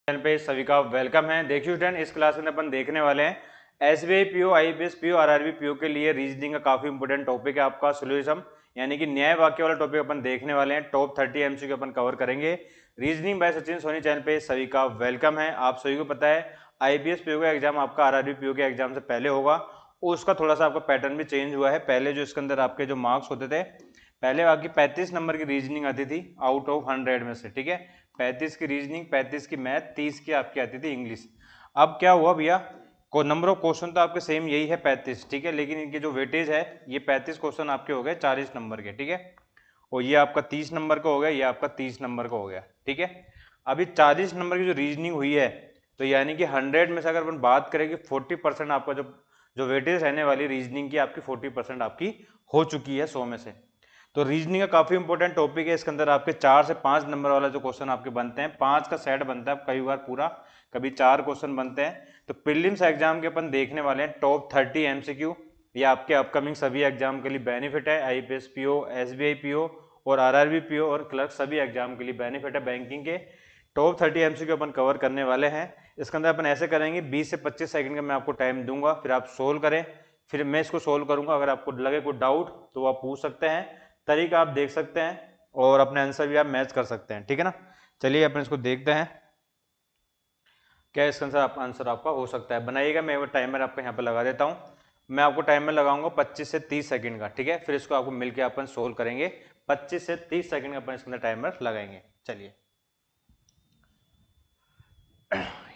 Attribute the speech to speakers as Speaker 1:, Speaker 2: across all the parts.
Speaker 1: Channel पे सभी का वेलकम है। देखिए स्टूडेंट, इस क्लास में अपन देखने वाले हैं SBI PO, IPS PO, RRB PO के लिए रीजनिंग का काफी इंपोर्टेंट टॉपिक है आपका सोल्यूशन, यानी कि न्याय वाक्य वाला टॉपिक अपन देखने वाले हैं। टॉप 30 एमसीक्यू अपन कवर करेंगे। Reasoning by Sachin Soni channel पे सभी का वेलकम है। आप सभी को पता है आईपीएस पीओ का एग्जाम आपका आरआरबी पीओ के एग्जाम से पहले होगा, उसका थोड़ा सा आपका पैटर्न भी चेंज हुआ है। पहले जो इसके अंदर आपके जो मार्क्स होते थे, पहले आपकी 35 नंबर की रीजनिंग आती थी आउट ऑफ 100 में से, ठीक है। 35 की रीजनिंग, 35 की मैथ, 30 की आपकी आती थी इंग्लिश। अब क्या हुआ भैया, को नंबर ऑफ क्वेश्चन तो आपके सेम यही है 35, ठीक है, लेकिन इनकी जो वेटेज है ये 35 क्वेश्चन आपके हो गए 40 नंबर के, ठीक है। और ये आपका 30 नंबर का हो गया, ये आपका 30 नंबर का हो गया, ठीक है। अभी 40 नंबर की जो रीजनिंग हुई है, तो यानी कि 100 में से अगर अपन बात करें कि 40% आपका जो जो वेटेज रहने वाली रीजनिंग की आपकी 40% आपकी हो चुकी है 100 में से। तो रीजनिंग का काफी इंपॉर्टेंट टॉपिक है। इसके अंदर आपके 4 से 5 नंबर वाला जो क्वेश्चन आपके बनते हैं, 5 का सेट बनता है कई बार पूरा, कभी 4 क्वेश्चन बनते हैं। तो प्रीलिम्स एग्जाम के अपन देखने वाले हैं टॉप 30 एमसीक्यू। ये आपके अपकमिंग सभी एग्जाम के लिए बेनिफिट है। आईपीएस पीओ, एसबीआई पीओ और आरआरबी पीओ और क्लर्क सभी एग्जाम के लिए बेनिफिट है। बैंकिंग के टॉप 30 एमसीक्यू अपन कवर करने वाले हैं। इसके अंदर अपन ऐसे करेंगे 20 से 25 सेकंड का मैं आपको टाइम दूंगा, फिर आप सोल्व करें, फिर मैं इसको सोल्व करूंगा। अगर आपको लगे कोई डाउट तो आप पूछ सकते हैं, तरीका आप देख सकते हैं और अपने आंसर भी आप मैच कर सकते हैं, ठीक है ना। चलिए अपन इसको देखते हैं क्या इसका आंसर आपका हो सकता है। बनाइएगा, मैं वो टाइमर आपको यहाँ पे लगा देता हूँ। मैं आपको टाइमर लगाऊंगा 25 से 30 सेकंड का, ठीक है। फिर इसको आपको मिलकर अपन सोल्व करेंगे। 25 से 30 सेकंड का अपन इसके अंदर टाइमर लगाएंगे। चलिए,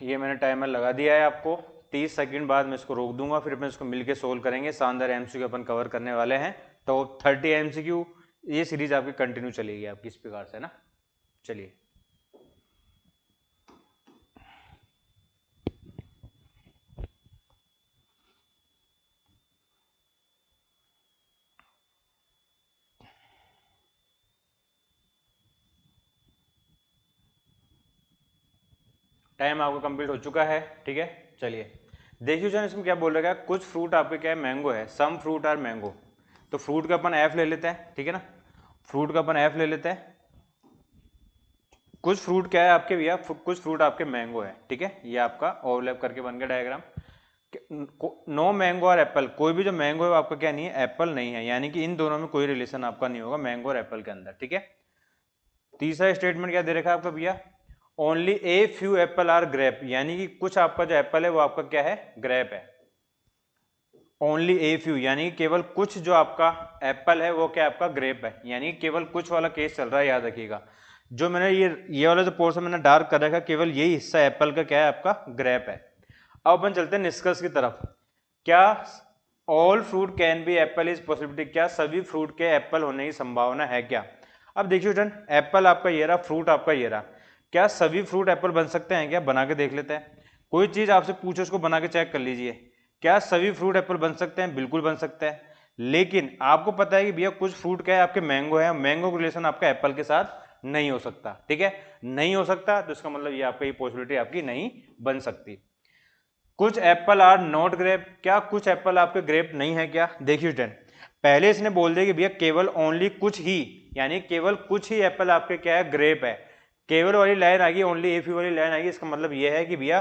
Speaker 1: ये मैंने टाइमर लगा दिया है आपको। 30 सेकंड बाद मैं इसको रोक दूंगा, फिर अपन इसको मिलके सोल्व करेंगे। शानदार एमसीक्यू अपन कवर करने वाले हैं। तो 30 एमसीक्यू ये सीरीज आपकी कंटिन्यू चलेगी आपकी इस प्रकार से ना। चलिए, टाइम आपका कंप्लीट हो चुका है, ठीक है। चलिए देखिए सर, इसमें क्या बोल रहा है, कुछ फ्रूट आपके क्या है, मैंगो है। Some fruit are mango. तो फ्रूट का अपन एफ ले लेते हैं, ठीक है ना। फ्रूट का अपन एफ ले लेते हैं। कुछ फ्रूट क्या है आपके भैया, कुछ फ्रूट आपके मैंगो है, ठीक है। ये आपका ओवरलैप करके बन गया डायग्राम। नो मैंगो और एप्पल, कोई भी जो मैंगो है वो आपका क्या नहीं है, एप्पल नहीं है, यानी कि इन दोनों में कोई रिलेशन आपका नहीं होगा मैंगो और एप्पल के अंदर, ठीक है। तीसरा स्टेटमेंट क्या दे रखा है आपका भैया, only a few apple are grape, यानी कि कुछ आपका जो एप्पल है वो आपका क्या है, ग्रेप है। ओनली ए फ्यू यानी केवल कुछ जो आपका एप्पल है वो क्या आपका ग्रेप है, यानी केवल कुछ वाला केस चल रहा है, याद रखिएगा। जो मैंने ये वाला जो पोर्शन मैंने डार्क कर रखा है, केवल यही हिस्सा एप्पल का क्या है, आपका ग्रेप है। अब अपन चलते हैं निष्कर्ष की तरफ। क्या all fruit can be Apple is possibility, क्या सभी फ्रूट के एप्पल होने की संभावना है क्या। अब देखिए स्टूडेंट, एप्पल आपका ये रहा, फ्रूट आपका ये रहा, क्या सभी फ्रूट एप्पल बन सकते हैं क्या, बना के देख लेते हैं। कोई चीज आपसे पूछे उसको बना के चेक कर लीजिए। क्या सभी फ्रूट एप्पल बन सकते हैं, बिल्कुल बन सकते हैं। लेकिन आपको पता है कि भैया कुछ फ्रूट क्या है आपके मैंगो है, मैंगो का रिलेशन आपका एप्पल के साथ नहीं हो सकता, ठीक है। नहीं हो सकता तो इसका मतलब ये आपका ये पॉसिबिलिटी आपकी नहीं बन सकती। कुछ एप्पल आर नॉट ग्रेप, क्या कुछ एप्पल आपके ग्रेप नहीं है क्या। देखिए स्टूडेंट, पहले इसने बोल दिया कि भैया केवल ओनली कुछ ही, यानी केवल कुछ ही एप्पल आपके क्या है, ग्रेप है। केवल वाली लाइन आ गई, ओनली ए फ्यू वाली लाइन आ गई, इसका मतलब यह है कि भैया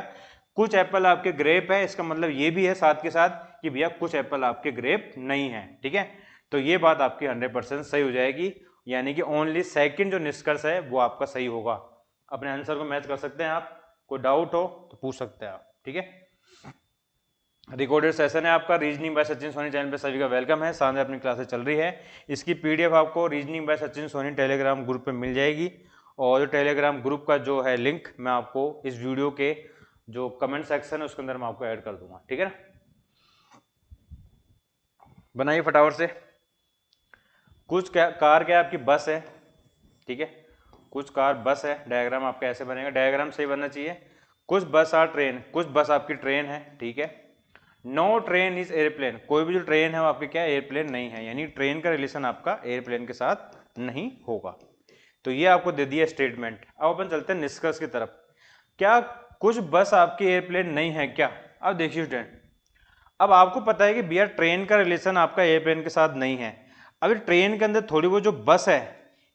Speaker 1: कुछ एप्पल आपके ग्रेप है। इसका मतलब ये भी है साथ के साथ कि भैया कुछ एप्पल आपके ग्रेप नहीं है, ठीक है। तो ये बात आपकी 100% सही हो जाएगी, यानी कि ओनली सेकंड जो निष्कर्ष है वो आपका सही होगा। अपने आंसर को मैच कर सकते हैं आप, कोई डाउट हो तो पूछ सकते हैं आप, ठीक है। रिकॉर्डेड सेशन है आपका reasoning by Sachin Soni channel पे सभी का वेलकम है। सामने अपनी क्लासेस चल रही है। इसकी पीडीएफ आपको reasoning by Sachin Soni Telegram group पे मिल जाएगी, और जो टेलीग्राम ग्रुप का जो है लिंक मैं आपको इस वीडियो के जो कमेंट सेक्शन है उसके अंदर मैं आपको ऐड कर दूंगा, ठीक है ना। बनाइए फटाफट से। कुछ कार क्या आपकी बस है, ठीक है। कुछ कार बस है, डायग्राम आपका ऐसे बनेगा, डायग्राम सही बनना चाहिए। कुछ बस आर ट्रेन, कुछ बस आपकी ट्रेन है, ठीक है। नो ट्रेन इज एयरप्लेन, कोई भी जो ट्रेन है वो आपके क्या एयरप्लेन नहीं है, यानी ट्रेन का रिलेशन आपका एयरप्लेन के साथ नहीं होगा। तो ये आपको दे दिया स्टेटमेंट। अब अपन चलते हैं निष्कर्ष की तरफ। क्या कुछ बस आपकी एयरप्लेन नहीं है क्या। अब देखिए स्टूडेंट, अब आपको पता है कि भैया ट्रेन का रिलेशन आपका एयरप्लेन के साथ नहीं है। अभी ट्रेन के अंदर थोड़ी वो जो बस है,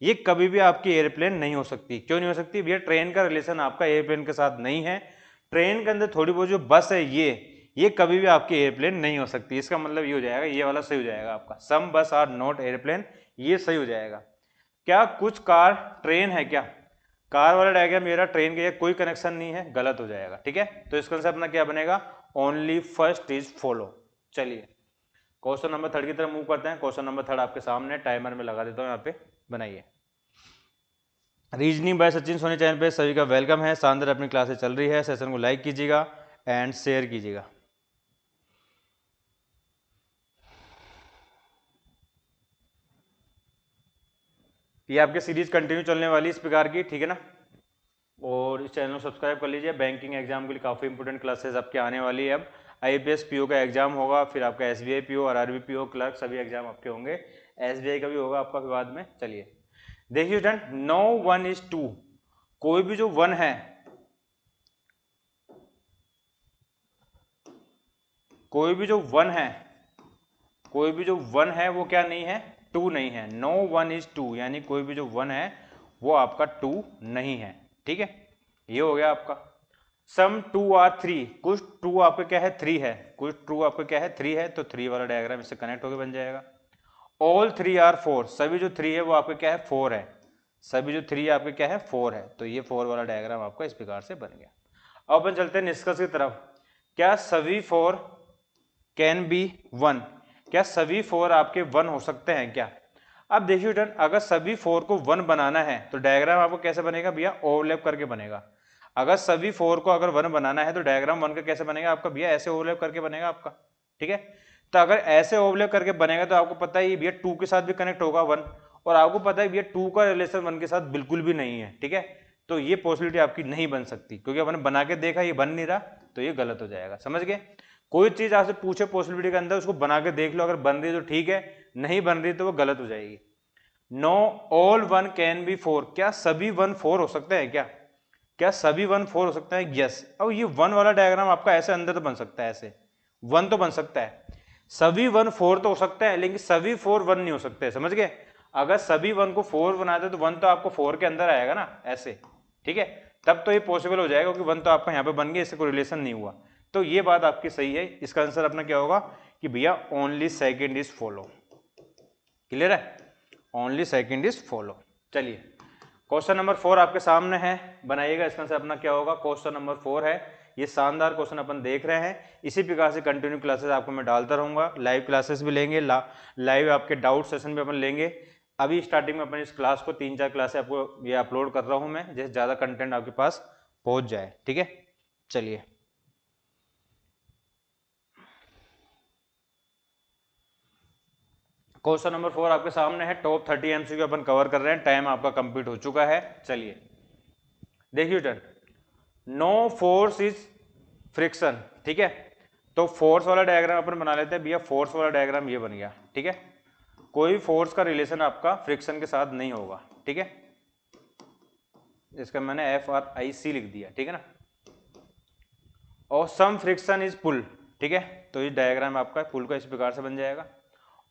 Speaker 1: ये कभी भी आपकी एयरप्लेन नहीं हो सकती। क्यों नहीं हो सकती भैया? ट्रेन का रिलेशन आपका एयरप्लेन के साथ नहीं है। ट्रेन के अंदर थोड़ी बहुत जो बस है ये कभी भी आपकी एयरप्लेन नहीं हो सकती। इसका मतलब ये हो जाएगा, ये वाला सही हो जाएगा आपका, सम बस आर नॉट एयरप्लेन, ये सही हो जाएगा। क्या कुछ कार ट्रेन है क्या? कार वाला डायग्राम मेरा ट्रेन के कोई कनेक्शन नहीं है, गलत हो जाएगा। ठीक है, तो इसका आंसर अपना क्या बनेगा? Only first is follow. चलिए क्वेश्चन नंबर 3 की तरफ मूव करते हैं। क्वेश्चन नंबर 3 आपके सामने, टाइमर में लगा देता हूं, यहाँ पे बनाइए। Reasoning by Sachin Soni channel पे सभी का वेलकम है। शानदार अपनी क्लासेस चल रही है, सेशन को लाइक कीजिएगा एंड शेयर कीजिएगा। ये आपके सीरीज कंटिन्यू चलने वाली इस प्रकार की, ठीक है ना। और इस चैनल को सब्सक्राइब कर लीजिए। बैंकिंग एग्जाम के लिए काफ़ी इंपोर्टेंट क्लासेस आपके आने वाली है। अब IAPS PO का एग्जाम होगा, फिर आपका SBI PO, RRB PO, clerk सभी एग्जाम आपके होंगे। SBI का भी होगा आपका बाद में। चलिए देखिए स्टूडेंट, नो 1:2, कोई भी जो 1 है, कोई भी जो 1 है, कोई भी जो 1 है वो क्या नहीं है? 2 नहीं है। नो 1:2 यानी कोई भी जो 1 है वो आपका 2 नहीं है। ठीक है, ये हो गया आपका। सम 2 आर 3, कुछ 2 आपका क्या है? 3 है। कुछ 2 आपका क्या है? 3 है, तो 3 वाला डायग्राम इससे कनेक्ट होकर बन जाएगा। ऑल 3 आर 4, सभी जो 3 है वो आपका क्या है? 4 है। सभी जो 3 आपके क्या है? 4 है, तो ये 4 वाला डायग्राम आपका इस प्रकार से बन गया। अब अपन चलते हैं निष्कर्ष की तरफ। क्या सभी 4 कैन बी 1? क्या सभी 4 आपके 1 हो सकते हैं क्या? अब देखिए स्टूडेंट, अगर सभी 4 को 1 बनाना है तो डायग्राम आपको कैसे बनेगा भैया? ओवरलैप करके बनेगा। अगर सभी 4 को अगर 1 बनाना है तो डायग्राम 1 का कैसे बनेगा आपका भैया? ऐसे ओवरलैप करके बनेगा आपका। ठीक है, तो अगर ऐसे ओवरलैप करके बनेगा तो आपको पता है भैया 2 के साथ भी कनेक्ट होगा 1, और आपको पता है भैया 2 का रिलेशन 1 के साथ बिल्कुल भी नहीं है। ठीक है, तो ये पॉसिबिलिटी आपकी नहीं बन सकती, क्योंकि अपन बना के देखा ये बन नहीं रहा, तो ये गलत हो जाएगा। समझ गए? कोई चीज आपसे पूछे पॉसिबिलिटी के अंदर, उसको बना के देख लो, अगर बन रही है तो ठीक है, नहीं बन रही तो वो गलत हो जाएगी। नो ऑल 1 कैन बी 4, क्या सभी 1 4 हो सकते हैं क्या? क्या सभी 1 4 हो सकता है? यस। अब ये 1 वाला डायग्राम आपका ऐसे अंदर तो बन सकता है, ऐसे 1 तो बन सकता है। सभी 1 4 तो हो सकता है, लेकिन सभी 4 1 नहीं हो सकते। समझ गए? अगर सभी 1 को 4 बनाते तो 1 तो आपको 4 के अंदर आएगा ना, ऐसे। ठीक है, तब तो ये पॉसिबल हो जाएगा, क्योंकि 1 तो आपका यहाँ पे बन गया, इससे कोई रिलेशन नहीं हुआ। तो ये बात आपकी सही है। इसका आंसर अपना क्या होगा कि भैया only second is follow. Clear है? Only second is follow. चलिए क्वेश्चन नंबर 4 आपके सामने है, बनाइएगा। इसका आंसर अपना क्या होगा? क्वेश्चन नंबर 4 है। ये शानदार क्वेश्चन अपन देख रहे हैं। इसी प्रकार से कंटिन्यू क्लासेस आपको मैं डालता रहूंगा। लाइव क्लासेस भी लेंगे, लाइव आपके डाउट सेशन भी अपन लेंगे। अभी स्टार्टिंग में अपन इस क्लास को 3-4 क्लासेस आपको ये अपलोड कर रहा हूं मैं, जैसे ज़्यादा कंटेंट आपके पास पहुंच जाए। ठीक है, चलिए क्वेश्चन नंबर 4 आपके सामने है। टॉप 30 MCQ अपन कवर कर रहे हैं। टाइम आपका कंप्लीट हो चुका है। चलिए देखिए टन, नो फोर्स इज फ्रिक्शन। ठीक है, तो फोर्स वाला डायग्राम अपन बना लेते हैं भैया। फोर्स वाला डायग्राम ये बन गया। ठीक है, कोई फोर्स का रिलेशन आपका फ्रिक्शन के साथ नहीं होगा। ठीक है, इसका मैंने FRIC लिख दिया। ठीक है ना, और सम फ्रिक्शन इज पुल। ठीक है, तो ये डायग्राम आपका पुल का इस प्रकार से बन जाएगा।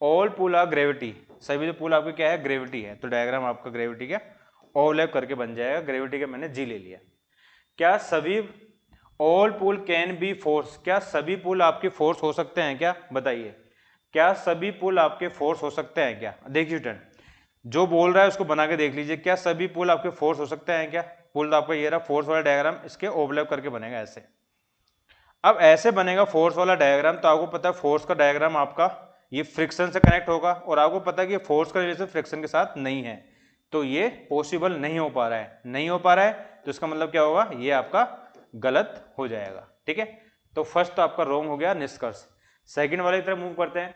Speaker 1: ऑल पुल आर ग्रेविटी, सभी जो पुल आपके क्या है? ग्रेविटी है, तो डायग्राम आपका ग्रेविटी का ओवरलैप करके बन जाएगा। ग्रेविटी का मैंने G ले लिया। क्या सभी all pull can be force, क्या सभी पुल आपके फोर्स हो सकते हैं क्या? बताइए, क्या सभी पुल आपके फोर्स हो सकते हैं क्या? देखिए टन, जो बोल रहा है उसको बना के देख लीजिए। क्या सभी पुल आपके फोर्स हो सकते हैं क्या? पुल आपका ये रहा, फोर्स वाला डायग्राम इसके ओवरलैप करके बनेगा ऐसे। अब ऐसे बनेगा फोर्स वाला डायग्राम, तो आपको पता है फोर्स का डायग्राम आपका ये फ्रिक्शन से कनेक्ट होगा, और आपको पता है कि फोर्स का रिलेशन फ्रिक्शन के साथ नहीं है, तो ये पॉसिबल नहीं हो पा रहा है। नहीं हो पा रहा है तो इसका मतलब क्या होगा? ये आपका गलत हो जाएगा। ठीक है, तो फर्स्ट तो आपका रॉन्ग हो गया निष्कर्ष। सेकंड वाले की तरफ मूव करते हैं।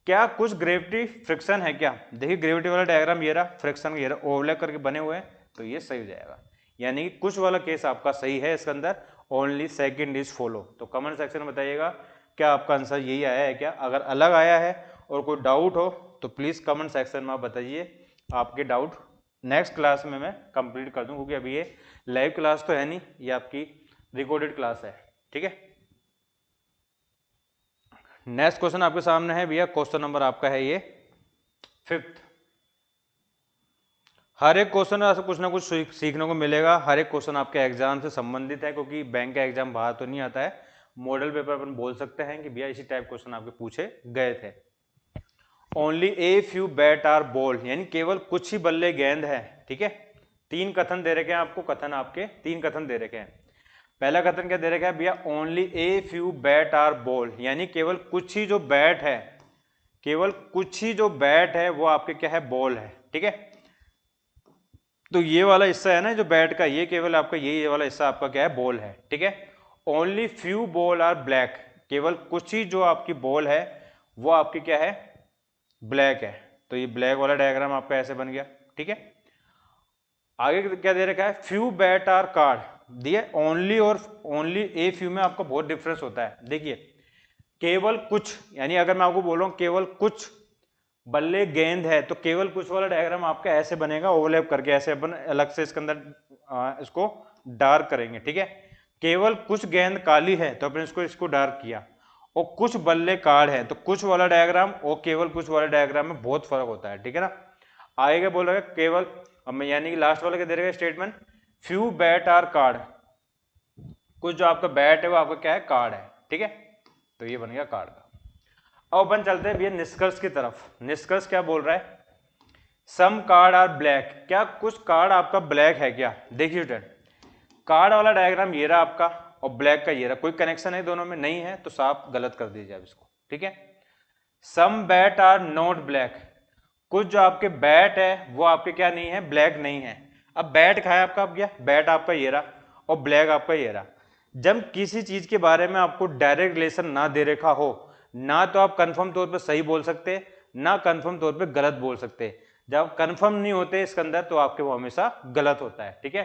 Speaker 1: क्या कुछ ग्रेविटी फ्रिक्शन है क्या? देखिए ग्रेविटी वाला डायग्राम ये रहा, फ्रिक्शन ये रहा, ओवरलैप करके बने हुए हैं, तो ये सही हो जाएगा। यानी कि कुछ वाला केस आपका सही है इसके अंदर। Only second is follow. तो कमेंट सेक्शन में बताइएगा क्या आपका आंसर यही आया है क्या? अगर अलग आया है और कोई डाउट हो तो प्लीज़ कमेंट सेक्शन में आप बताइए। आपके डाउट नेक्स्ट क्लास में मैं कंप्लीट कर दूं, क्योंकि अभी ये लाइव क्लास तो है नहीं, ये आपकी रिकॉर्डेड क्लास है। ठीक है, नेक्स्ट क्वेश्चन आपके सामने है भैया। क्वेश्चन नंबर आपका है ये 5th। हर एक क्वेश्चन ऐसा कुछ ना कुछ सीखने को मिलेगा। हर एक क्वेश्चन आपके एग्जाम से संबंधित है, क्योंकि बैंक का एग्जाम बाहर तो नहीं आता है। मॉडल पेपर अपन बोल सकते हैं कि भैया इसी टाइप क्वेश्चन आपके पूछे गए थे। Only a few bat are ball, यानी केवल कुछ ही बल्ले गेंद है। ठीक है, तीन कथन दे रखे हैं आपको, कथन आपके तीन कथन दे रखे हैं। पहला कथन क्या दे रखा है भैया, only a few bat are ball, यानी केवल कुछ ही जो बैट है, केवल कुछ ही जो बैट है वो आपके क्या है, बॉल है। ठीक है, तो ये वाला हिस्सा है ना जो बैट का, ये केवल आपका ये वाला हिस्सा आपका क्या है, बॉल है। ठीक है, only few ball are black, केवल कुछ ही जो आपकी बॉल है वो आपकी क्या है, ब्लैक है। तो ये ब्लैक वाला डायग्राम आपका ऐसे बन गया। ठीक है, आगे क्या दे रखा है, फ्यू बैट आर कार्ड दिया, ओनली और ओनली ए फ्यू में आपका बहुत डिफरेंस होता है। देखिए, केवल कुछ, यानी अगर मैं आपको बोल रहा हूं केवल कुछ बल्ले गेंद है, तो केवल कुछ वाला डायग्राम आपका ऐसे बनेगा, ओवरलैप करके ऐसे अपन अलग से इसके अंदर इसको डार्क करेंगे। ठीक है, केवल कुछ गेंद काली है तो अपन इसको डार्क किया, और कुछ बल्ले काड़ है, तो कुछ वाला डायग्राम और केवल कुछ वाला डायग्राम में बहुत फर्क होता है। ठीक है ना, आगे क्या बोल रहा है, केवल, यानी कि लास्ट वाला क्या दे रहा है statement, few bat are card, कुछ जो आपका बैट है वो आपका क्या है, कार्ड है। ठीक है, तो ये बन गया कार्ड का। अब अपन चलते हैं भैया निष्कर्ष की तरफ। निष्कर्ष क्या बोल रहा है, सम कार्ड आर ब्लैक, क्या कुछ कार्ड आपका ब्लैक है क्या। देखिए स्टूडेंट, कार्ड वाला डायग्राम ये रहा आपका, और ब्लैक का ये रहा, कोई कनेक्शन है दोनों में, नहीं है, तो साफ गलत कर दीजिए आप इसको। ठीक है, सम बैट आर नॉट ब्लैक, कुछ जो आपके बैट है वो आपके क्या नहीं है, ब्लैक नहीं है। अब बैट कहा है आपका, अब गया बैट आपका ये रहा और ब्लैक आपका ये रहा। जब किसी चीज के बारे में आपको डायरेक्ट रिलेशन ना दे रखा हो, ना तो आप कंफर्म तौर पे सही बोल सकते, ना कंफर्म तौर पे गलत बोल सकते। जब कंफर्म नहीं होते इसके अंदर, तो आपके वो हमेशा गलत होता है। ठीक है,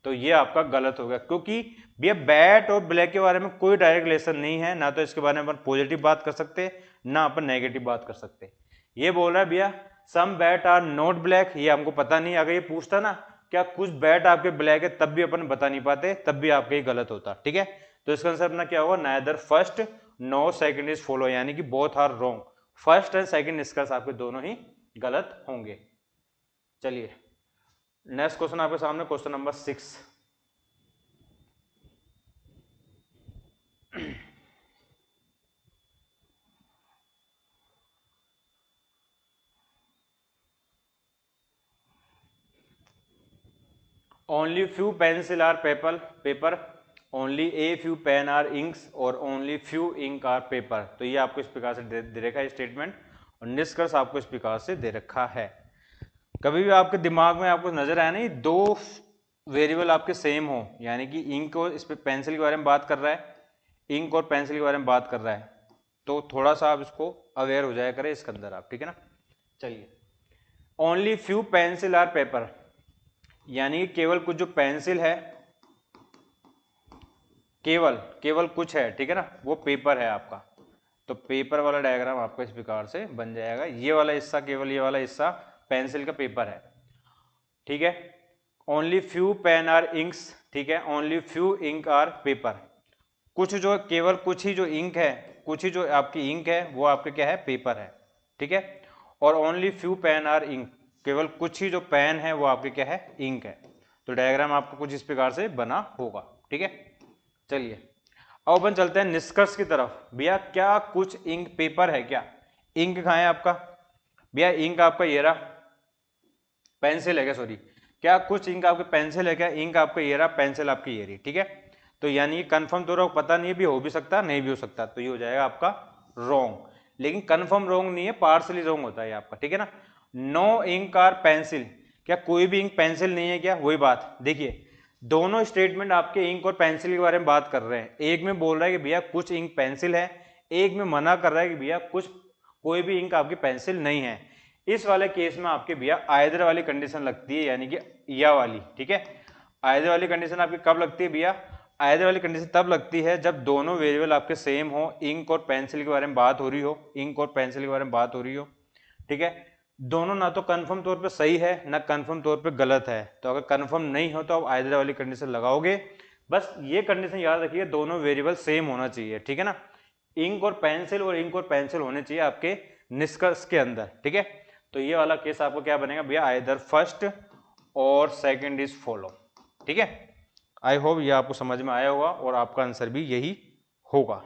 Speaker 1: तो ये आपका गलत हो गया, क्योंकि भैया बैट और ब्लैक के बारे में कोई डायरेक्ट रिलेशन नहीं है, ना तो इसके बारे में अपन पॉजिटिव बात कर सकते, ना अपन नेगेटिव बात कर सकते। ये बोल रहा है भैया सम बैट आर नॉट ब्लैक, ये हमको पता नहीं। अगर ये पूछता ना क्या कुछ बैट आपके ब्लैक है, तब भी अपन बता नहीं पाते, तब भी आपके ही गलत होता। ठीक है, तो इसका आंसर अपना क्या होगा, neither first no second is follow, यानी कि both are wrong, first and second निष्कर्ष आपके दोनों ही गलत होंगे। चलिए नेक्स्ट क्वेश्चन आपके सामने, question number 6। Only few pencil are paper, only a few pen are inks, और only few ink are paper. तो ये आपको इस प्रकार से दे रखा है स्टेटमेंट, और निष्कर्ष आपको इस प्रकार से दे रखा है। कभी भी आपके दिमाग में आपको नजर आया नहीं, दो वेरिएबल आपके सेम हो, यानी कि इंक और इस पे पेंसिल के बारे में बात कर रहा है, इंक और पेंसिल के बारे में बात कर रहा है, तो थोड़ा सा आप इसको अवेयर हो जाया करें इसके अंदर आप। ठीक है ना, चलिए, only few pencil are paper, यानी केवल कुछ जो पेंसिल है, केवल केवल कुछ है। ठीक है ना, वो पेपर है आपका। तो पेपर वाला डायग्राम आपका इस प्रकार से बन जाएगा, ये वाला हिस्सा, केवल ये वाला हिस्सा पेंसिल का पेपर है। ठीक है, only few pen are inks, ठीक है, only few ink are paper, कुछ जो केवल कुछ ही जो इंक है, कुछ ही जो आपकी इंक है वो आपके क्या है, पेपर है। ठीक है, और only few pen are ink, केवल कुछ ही जो पेन है वो आपके क्या है, इंक है। तो डायग्राम आपको कुछ इस प्रकार से बना होगा। ठीक है, चलिए अब अपन चलते हैं निष्कर्ष की तरफ। भैया क्या कुछ इंक पेपर है क्या, इंक कहाँ है आपका, भैया इंक आपका ये रहा, पेंसिल है क्या, सॉरी, क्या कुछ इंक आपके पेंसिल है क्या, इंक आपका ये रहा, पेंसिल आपकी ये रही। ठीक है, तो यानी कंफर्म तो पता नहीं है, भी हो भी सकता नहीं भी हो सकता, तो ये हो जाएगा आपका रॉन्ग। लेकिन कंफर्म रॉन्ग नहीं है, पार्सली रॉन्ग होता है आपका। ठीक है ना, नो इंक आर पेंसिल, क्या कोई भी इंक पेंसिल नहीं है क्या, वही बात। देखिए दोनों स्टेटमेंट आपके इंक और पेंसिल के बारे में बात कर रहे हैं, एक में बोल रहा है कि भैया कुछ इंक पेंसिल है, एक में मना कर रहा है कि भैया कुछ कोई भी इंक आपकी पेंसिल नहीं है। इस वाले केस में आपके भैया आइदर वाली कंडीशन लगती है, यानी कि या वाली। ठीक है, आइदर वाली कंडीशन आपकी कब लगती है भैया, आइदर वाली कंडीशन तब लगती है जब दोनों वेरिएबल आपके सेम हो, इंक और पेंसिल के बारे में बात हो रही हो, इंक और पेंसिल के बारे में बात हो रही हो। ठीक है, दोनों ना तो कंफर्म तौर पे सही है, ना कंफर्म तौर पे गलत है। तो अगर कंफर्म नहीं हो तो आप आइदर वाली कंडीशन लगाओगे। बस ये कंडीशन याद रखिए, दोनों वेरिएबल सेम होना चाहिए। ठीक है ना, इंक और पेंसिल और इंक और पेंसिल होने चाहिए आपके निष्कर्ष के अंदर। ठीक है, तो ये वाला केस आपको क्या बनेगा भैया, either first or second is follow. ठीक है, आई होप ये आपको समझ में आया होगा और आपका आंसर भी यही होगा।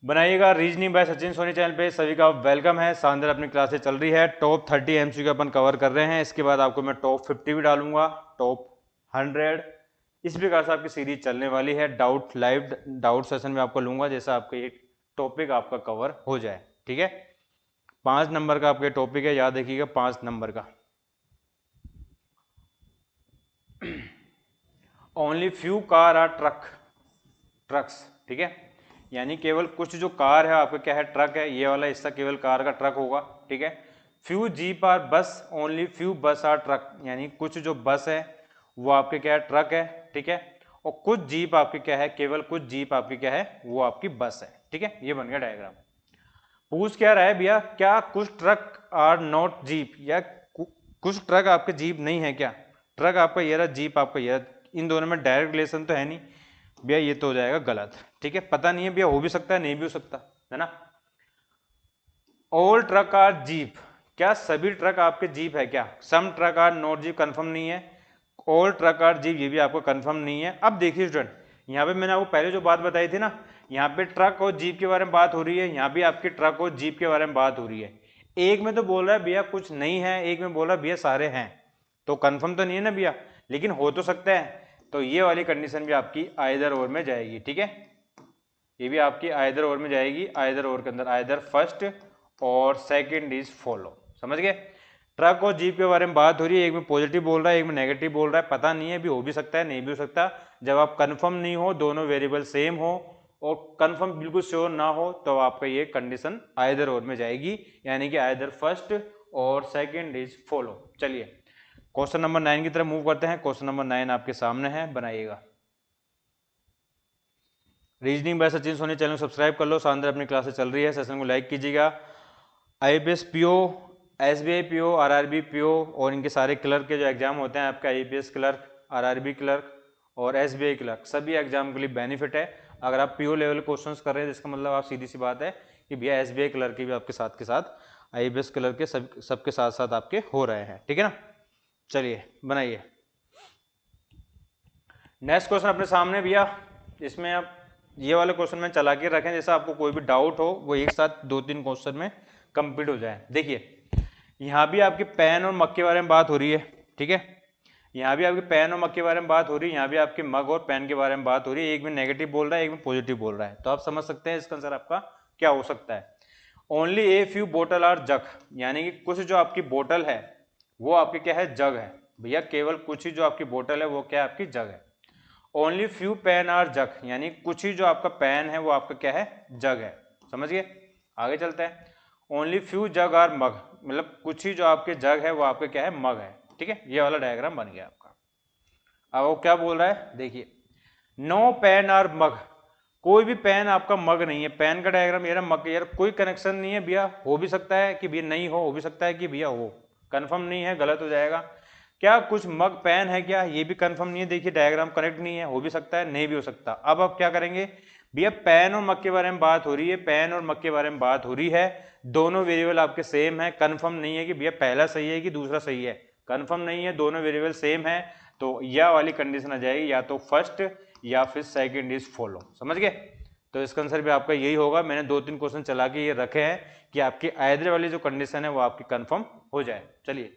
Speaker 1: बनाइएगा। Reasoning by Sachin Soni channel पे सभी का वेलकम है। शानदार अपनी क्लासेस चल रही है। टॉप 30 एमसीक्यू अपन कवर कर रहे हैं। इसके बाद आपको मैं टॉप 50 भी डालूंगा, टॉप 100, इस प्रकार से आपकी सीरीज चलने वाली है। लाइव डाउट सेशन में आपको लूंगा, जैसा आपका एक टॉपिक आपका कवर हो जाए। ठीक है, 5 नंबर का आपके टॉपिक है, याद रखिएगा 5 नंबर का। Only few car are trucks. ठीक है, यानी केवल कुछ जो कार है आपका क्या है, ट्रक है। ये वाला हिस्सा केवल कार का ट्रक होगा। ठीक है, फ्यू जीप आर बस, ओनली फ्यू बस आर ट्रक, यानी कुछ जो बस है वो आपके क्या है, ट्रक है। ठीक है, और कुछ जीप आपकी क्या है, केवल कुछ जीप आपकी क्या है, वो आपकी बस है। ठीक है, ये बन गया डायग्राम। पूछ क्या रहा है भैया, क्या कुछ ट्रक आर नॉट जीप, या कुछ ट्रक आपके जीप नहीं है क्या? ट्रक आपका ये रहा, जीप आपका ये रहा, इन दोनों में डायरेक्ट रिलेशन तो है नहीं भैया, ये तो हो जाएगा गलत। ठीक है, पता नहीं है भैया, हो भी सकता है नहीं भी हो सकता है ना। ऑल ट्रक आर जीप, क्या सभी ट्रक आपके जीप है क्या? Some truck are not jeep, confirm नहीं है। ऑल ट्रक आर जीप, ये भी आपको कंफर्म नहीं है। अब देखिए स्टूडेंट, यहाँ पे मैंने आपको पहले जो बात बताई थी ना, यहाँ पे ट्रक और जीप के बारे में बात हो रही है, यहाँ भी आपके ट्रक और जीप के बारे में बात हो रही है। एक में तो बोल रहा है भैया कुछ नहीं है, एक में बोल रहा है भैया सारे हैं, तो कंफर्म तो नहीं है ना भैया, लेकिन हो तो सकता है। तो ये वाली कंडीशन भी आपकी आइदर और में जाएगी। ठीक है, ये भी आपकी आइदर और में जाएगी। आइदर और के अंदर either first or second is follow. समझ गए? ट्रक और जीप के बारे में बात हो रही है, एक में पॉजिटिव बोल रहा है, एक में नेगेटिव बोल रहा है, पता नहीं है, भी हो भी सकता है नहीं भी हो सकता। जब आप कंफर्म नहीं हो, दोनों वेरिएबल सेम हो और कंफर्म बिल्कुल श्योर ना हो, तो आपका ये कंडीशन आइदर और में जाएगी, यानी कि either first or second is follow. चलिए क्वेश्चन नंबर 9 की तरफ मूव करते हैं। क्वेश्चन नंबर 9 आपके सामने है, बनाइएगा। Reasoning by Sachin Soni channel subscribe कर लो। शानदार अपनी क्लासेस चल रही है, सेशन को लाइक कीजिएगा। IPS PO, SBI PO, RRB PO और इनके सारे क्लर्क के जो एग्जाम होते हैं आपका, आईपीएस क्लर्क, आरआरबी क्लर्क और एसबीआई क्लर्क, सभी एग्जाम के लिए बेनिफिट है। अगर आप पीओ लेवल क्वेश्चंस कर रहे हैं, जिसका मतलब आप सीधी सी बात है कि भैया एसबीआई क्लर्क के भी आपके साथ आईपीएस क्लर्क के सबके साथ साथ आपके हो रहे हैं। ठीक है ना, चलिए बनाइए। नेक्स्ट क्वेश्चन अपने सामने भैया, इसमें आप ये वाले क्वेश्चन में चला के रखें, जैसा आपको कोई भी डाउट हो वो एक साथ 2-3 क्वेश्चन में कंप्लीट हो जाए। देखिए यहाँ भी आपके पेन और मग के बारे में बात हो रही है। ठीक है, यहाँ भी आपके पेन और मग के बारे में बात हो रही है, यहाँ भी आपके मग और पेन के बारे में बात हो रही है। एक में नेगेटिव बोल रहा है, एक में पॉजिटिव बोल रहा है, तो आप समझ सकते हैं इसका आंसर आपका क्या हो सकता है। Only a few bottle are jug, यानी कि कुछ जो आपकी बोतल है वो आपकी क्या है, जग है। भैया केवल कुछ ही जो आपकी बोतल है वो क्या है, आपकी जग है। Only few pen are jug, यानी कुछ ही जो आपका पेन है वो आपका क्या है, जग है। समझ गए? आगे चलते हैं। ओनली फ्यू जग आर मग, मतलब कुछ ही जो आपके जग है वो आपके क्या है, मग है। ठीक है, ये वाला डायग्राम बन गया आपका। अब वो क्या बोल रहा है, देखिए नो पेन आर मग, कोई भी पेन आपका मग नहीं है। पेन का डायग्राम ये रहा, मग यार कोई कनेक्शन नहीं है भैया, हो भी सकता है कि भैया नहीं हो भी सकता है कि भैया हो, कंफर्म नहीं है, गलत हो जाएगा। क्या कुछ मग पेन है क्या, ये भी कंफर्म नहीं है। देखिए डायग्राम करेक्ट नहीं है, हो भी सकता है नहीं भी हो सकता। अब आप क्या करेंगे भैया, पेन और मग के बारे में बात हो रही है, पेन और मग के बारे में बात हो रही है, दोनों वेरिएबल आपके सेम है। कंफर्म नहीं है कि भैया पहला सही है कि दूसरा सही है, कंफर्म नहीं है, दोनों वेरिएबल सेम है, तो यह वाली कंडीशन आ जाएगी, या तो फर्स्ट या फिर सेकंड इज फॉलो। समझ गए? तो इसका आंसर भी आपका यही होगा। मैंने 2-3 क्वेश्चन चला के ये रखे हैं कि आपकी आइदर वाली जो कंडीशन है वो आपकी कंफर्म हो जाए। चलिए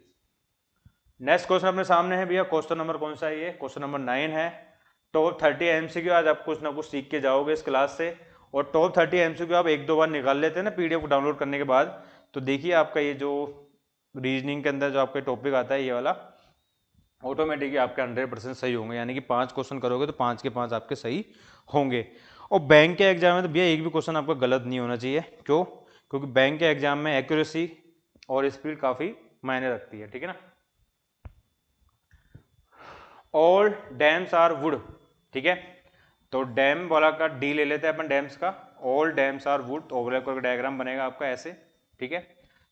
Speaker 1: नेक्स्ट क्वेश्चन अपने सामने है भैया। क्वेश्चन नंबर कौन सा है ये, क्वेश्चन नंबर 9 है। टॉप 30 एमसीक्यू आज आप कुछ ना कुछ सीख के जाओगे इस क्लास से, और टॉप 30 एमसीक्यू आप 1-2 बार निकाल लेते हैं ना पीडीएफ को डाउनलोड करने के बाद, तो देखिए आपका ये जो रीजनिंग के अंदर जो आपका टॉपिक आता है ये वाला, ऑटोमेटिकली आपके 100% सही होंगे, यानी कि 5 क्वेश्चन करोगे तो 5 के 5 आपके सही होंगे। और बैंक के एग्जाम में तो भैया एक भी क्वेश्चन आपका गलत नहीं होना चाहिए। क्यों? क्योंकि बैंक के एग्जाम में एक्यूरेसी और स्पीड काफी मायने रखती है। ठीक है ना। ऑल डैम्स आर वुड, ठीक है, तो डैम वाला का डी ले लेते हैं अपन डैम्स का। ऑल डैम्स आर वुड, तो ओवरलैप करके डायग्राम बनेगा आपका ऐसे। ठीक है,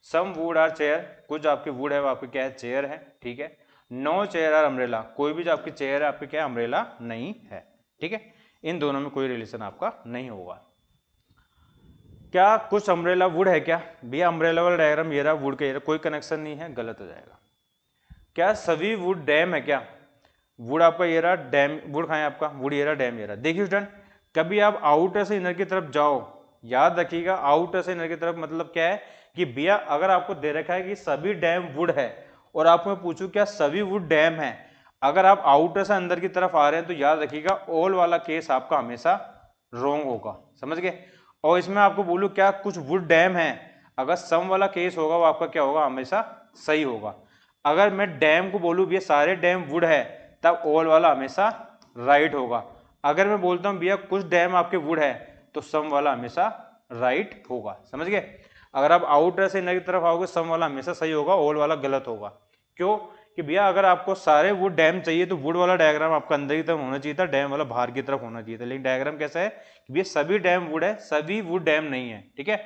Speaker 1: सम वुड आर चेयर, कुछ आपकी वुड है वो आपकी क्या है, चेयर है। ठीक है, नो चेयर आर अम्ब्रेला, कोई भी जो आपकी चेयर है आपकी क्या है, अम्ब्रेला नहीं है। ठीक है, इन दोनों में कोई रिलेशन आपका नहीं होगा। क्या कुछ अम्ब्रेला वुड है क्या, भैया अम्ब्रेला वाला डायग्राम ये रहा, वुड का ये रहा, कोई कनेक्शन नहीं है, गलत हो जाएगा। क्या सभी वुड डैम है क्या? वुड आपका ये रहा, डैम वुड कहाँ है आपका, वुड ये रहा, डैम ये रहा। देखिए स्टूडेंट, कभी आप आउटर से इनर की तरफ जाओ, याद रखिएगा आउटर से इनर की तरफ मतलब क्या है कि भैया अगर आपको दे रखा है कि सभी डैम वुड है और आपको मैं पूछूं क्या सभी वुड डैम है, अगर आप आउटर से अंदर की तरफ आ रहे हैं तो याद रखिएगा ऑल वाला केस आपका हमेशा रॉन्ग होगा, समझ गए। और इसमें आपको बोलूं क्या कुछ वुड डैम है, अगर सम वाला केस होगा वो आपका क्या होगा, हमेशा सही होगा। अगर मैं डैम को बोलूं भैया सारे डैम वुड है, तब ऑल वाला हमेशा राइट होगा। अगर मैं बोलता हूं भैया कुछ डैम आपके वुड है, तो सम वाला हमेशा राइट होगा, समझ गए। अगर आप आउटर से इनर की तरफ आओगे सम वाला हमेशा सही होगा, ऑल वाला गलत होगा। क्यों कि भैया अगर आपको सारे वुड डैम चाहिए तो वुड वाला डायग्राम आपका अंदर की तरफ होना चाहिए था, डैम वाला बाहर की तरफ होना चाहिए था। लेकिन डायग्राम कैसा है कि भैया सभी डैम वुड है, सभी वुड डैम नहीं है, ठीक है,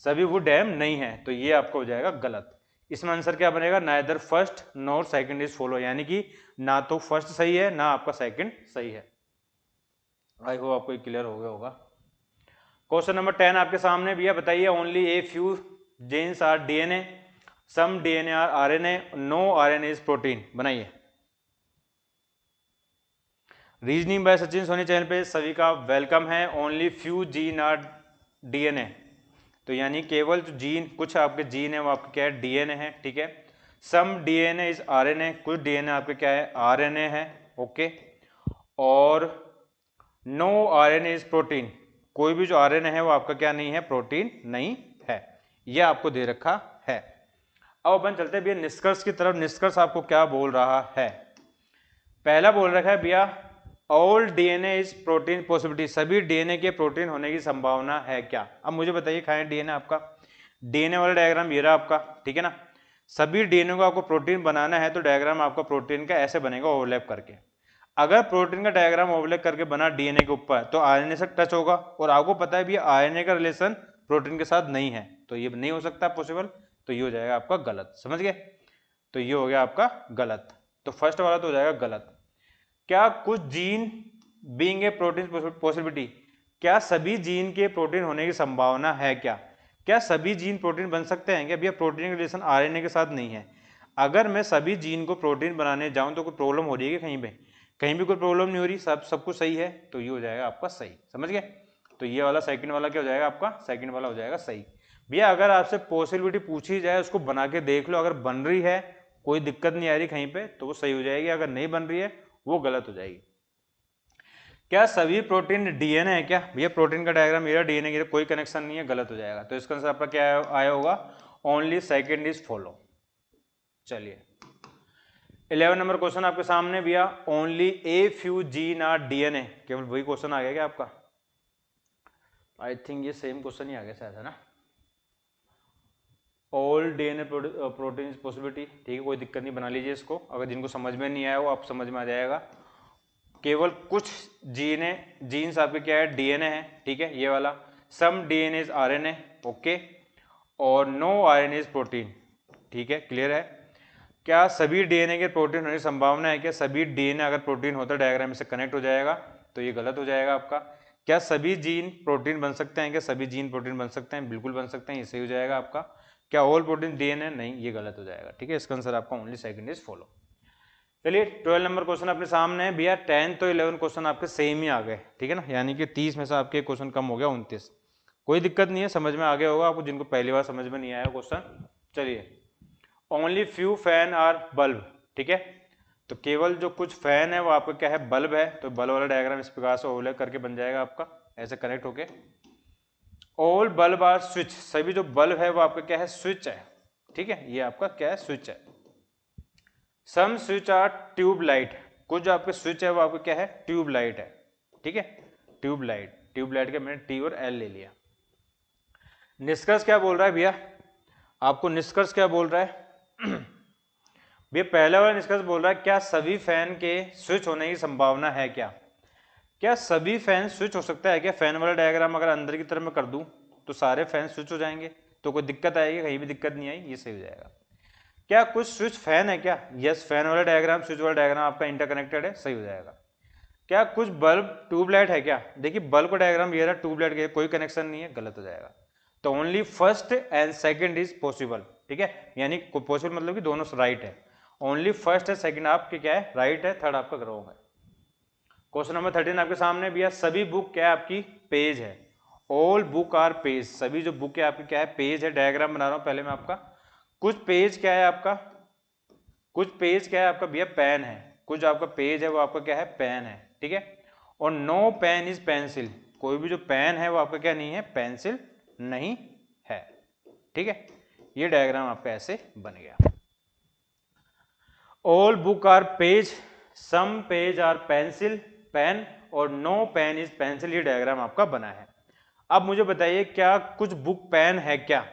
Speaker 1: सभी वुड डैम नहीं है, तो ये आपका हो जाएगा गलत। इसमें आंसर क्या बनेगा, neither first nor second is follow, यानी कि ना तो फर्स्ट सही है ना आपका सेकंड सही है। आई होप आपको क्लियर हो गया होगा। क्वेश्चन नंबर 10 आपके सामने भैया, बताइए only a few jeans are DNA, some DNA are RNA, no RNA is protein. बनाइए। Reasoning by Sachin Soni channel पे सभी का वेलकम है। Only few gene are DNA, तो यानी केवल जो जीन कुछ आपके जीन है वो आपके क्या है, डीएनए है, ठीक है। सम डीएनए इज आरएनए, कुछ डीएनए आपके क्या है, आरएनए है, ओके। और नो आरएनए इज प्रोटीन, कोई भी जो आरएनए है वो आपका क्या नहीं है, प्रोटीन नहीं है, ये आपको दे रखा है। अब अपन चलते हैं भैया निष्कर्ष की तरफ। निष्कर्ष आपको क्या बोल रहा है, पहला बोल रखा है भैया all DNA is protein possibility, सभी डीएनए के प्रोटीन होने की संभावना है क्या। अब मुझे बताइए खाएं डीएनए आपका, डीएनए वाला डायग्राम ये रहा आपका, ठीक है ना। सभी डीएनए को आपको प्रोटीन बनाना है तो डायग्राम आपका प्रोटीन का ऐसे बनेगा ओवरलैप करके। अगर प्रोटीन का डायग्राम ओवरलैप करके बना डीएनए के ऊपर तो आरएनए से टच होगा, और आपको पता है भैया आरएनए का रिलेशन प्रोटीन के साथ नहीं है, तो ये नहीं हो सकता पॉसिबल, तो ये हो जाएगा आपका गलत, समझ गए। तो ये हो गया आपका गलत, तो फर्स्ट वाला तो हो जाएगा गलत। क्या कुछ gene being a protein possibility, क्या सभी जीन के प्रोटीन होने की संभावना है क्या, क्या सभी जीन प्रोटीन बन सकते हैं क्या। भैया प्रोटीन का रिलेशन आरएनए के साथ नहीं है, अगर मैं सभी जीन को प्रोटीन बनाने जाऊं तो कोई प्रॉब्लम हो रही है कहीं पे, कहीं भी कोई प्रॉब्लम नहीं हो रही, सब कुछ सही है, तो ये हो जाएगा आपका सही, समझ गए। तो ये वाला सेकंड वाला क्या हो जाएगा आपका, सेकंड वाला हो जाएगा सही। भैया अगर आपसे पॉसिबिलिटी पूछी जाए उसको बना के देख लो, अगर बन रही है कोई दिक्कत नहीं आ रही कहीं पे तो वो सही हो जाएगी, अगर नहीं बन रही है वो गलत हो जाएगी। क्या सभी प्रोटीन डीएनए है क्या, भैया प्रोटीन का डायग्राम मेरा डीएनए की कोई कनेक्शन नहीं है, गलत हो जाएगा। तो इसका आंसर आपका क्या आया होगा, ओनली सेकंड इज फॉलो। चलिए 11 नंबर क्वेश्चन आपके सामने भैया, only a few gene are DNA, केवल वही क्वेश्चन आ गया क्या आपका, आई थिंक ये सेम क्वेश्चन ही आ गया शायद, है ना। ऑल डीएनए प्रोटीन पॉसिबिलिटी, ठीक है कोई दिक्कत नहीं, बना लीजिए इसको, अगर जिनको समझ में नहीं आया वो आप समझ में आ जाएगा। केवल कुछ जीन्स आपके क्या है, डीएनए है, ठीक है ये वाला। सम डीएनए इज आरएनए, ओके। और नो आरएनए इज प्रोटीन, ठीक है क्लियर है। क्या सभी डीएनए के प्रोटीन होने की संभावना है क्या, सभी डीएनए अगर प्रोटीन होता है डायग्राम से कनेक्ट हो जाएगा, तो ये गलत हो जाएगा आपका। क्या सभी जीन प्रोटीन बन सकते हैं क्या, सभी जीन प्रोटीन बन सकते हैं, बिल्कुल बन सकते हैं, ये सही हो जाएगा आपका। क्या ऑल प्रोटीन डीएनए, नहीं ये गलत हो जाएगा, ठीक है। इसका आंसर आपका ओनली सेकंड इज फॉलो। चलिए 12 नंबर क्वेश्चन अपने सामने है भैया, 10 तो 11 क्वेश्चन आपके सेम ही आ गए, ठीक है ना, यानी कि 30 में से आपके क्वेश्चन कम हो गया 29। कोई दिक्कत नहीं है, समझ में आ गया होगा आपको, जिनको पहली बार समझ में नहीं आया क्वेश्चन। चलिए only few fan are bulb, ठीक है, तो केवल जो कुछ फैन है वो आपका क्या है, बल्ब है, तो बल्ब वाला डायग्राम इस प्रकार से ओवरलैप करके बन जाएगा आपका ऐसे कनेक्ट होके। ऑल बल्ब आर स्विच, सभी जो बल्ब है वो आपका क्या है, स्विच है, ठीक है, ये आपका क्या है, स्विच है। सम स्विच आर ट्यूब लाइट, कुछ जो आपके स्विच है वो आपका क्या है, ट्यूब लाइट है, ठीक है, ट्यूब लाइट, ट्यूब लाइट का मैंने टी और एल ले लिया। निष्कर्ष क्या बोल रहा है भैया, आपको निष्कर्ष क्या बोल रहा है भैया पहला वाला निष्कर्ष बोल रहा है क्या सभी फैन के स्विच होने की संभावना है क्या, क्या सभी फैन स्विच हो सकता है क्या। फैन वाला डायग्राम अगर अंदर की तरफ मैं कर दूं तो सारे फैन स्विच हो जाएंगे, तो कोई दिक्कत आएगी, कहीं भी दिक्कत नहीं आई, ये सही हो जाएगा। क्या कुछ स्विच फैन है क्या, यस फैन वाला डायग्राम स्विच वाला डायग्राम आपका इंटरकनेक्टेड है, सही हो जाएगा। क्या कुछ बल्ब ट्यूबलाइट है क्या, देखिए बल्ब का डायग्राम ये रहा, ट्यूबलाइट के कोई कनेक्शन नहीं है, गलत हो जाएगा। तो only first and second is possible, ठीक है, यानी पॉसिबल मतलब कि दोनों राइट है। ओनली फर्स्ट है, सेकंड आपके क्या है राइट है, थर्ड आपका रॉन्ग है। क्वेश्चन नंबर 13 आपके सामने भी है, सभी बुक क्या है आपकी पेज है, ऑल बुक आर पेज, सभी जो बुक है आपकी क्या है पेज है। डायग्राम बना रहा हूं पहले मैं आपका, कुछ पेज क्या है आपका, कुछ पेज क्या है आपका भैया पेन है, कुछ आपका पेज है वो आपका क्या है पेन है, ठीक है। और नो पेन इज पेंसिल, कोई भी जो पेन है वो आपका क्या नहीं है पेंसिल नहीं है, ठीक है। ये डायग्राम आपका ऐसे बन गया। All book are page, some page are pencil pen, और नो पेन इज पेंसिल, ये डायग्राम आपका बना है। अब मुझे बताइए क्या कुछ बुक पेन है क्या।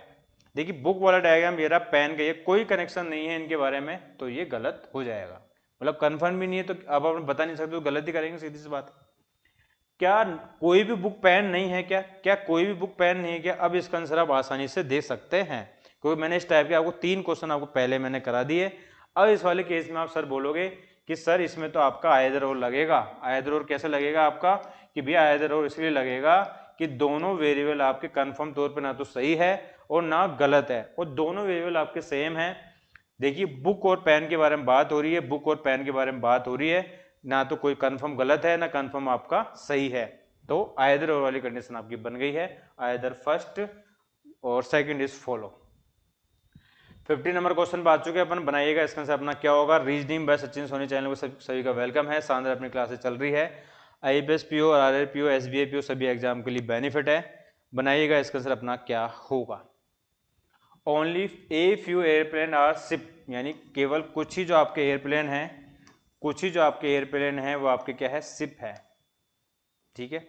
Speaker 1: देखिए बुक वाला डायग्राम ये रहा, पेन का ये कोई कनेक्शन नहीं है इनके बारे में, तो ये गलत हो जाएगा, मतलब कंफर्म भी नहीं है तो अब आप बता नहीं सकते तो गलत ही करेंगे, सीधी सी बात। क्या कोई भी बुक पेन नहीं है क्या, क्या कोई भी बुक पेन नहीं है क्या। अब इसका आंसर आप आसानी से दे सकते हैं, क्योंकि मैंने इस टाइप के आपको 3 क्वेश्चन आपको पहले मैंने करा दिए। अब इस वाले केस में आप सर बोलोगे कि सर इसमें तो आपका आइदर और लगेगा, आइदर और कैसे लगेगा आपका कि भैया आइदर और इसलिए लगेगा कि दोनों वेरिएबल आपके कंफर्म तौर पे ना तो सही है और ना गलत है, और दोनों वेरिएबल आपके सेम है। देखिए बुक और पेन के बारे में बात हो रही है, बुक और पेन के बारे में बात हो रही है, ना तो कोई कंफर्म गलत है ना कंफर्म आपका सही है, तो आइदर और वाली कंडीशन आपकी बन गई है, either first or second is follow. 50 number question बात चुके अपन, बनाइएगा इसका आंसर अपना क्या होगा। Reasoning by Sachin Soni channel को सभी का वेलकम है, शानदार अपनी क्लासेस चल रही है, आईपीएस पीओ और आरआरपीओ एसबीआई पीओ सभी एग्जाम के लिए बेनिफिट है। बनाइएगा इसका आंसर अपना क्या होगा। Only a few airplane are ship, यानी केवल कुछ ही जो आपके एयरप्लेन हैं, कुछ ही जो आपके एयरप्लेन हैं वो आपके क्या है शिप है, ठीक है।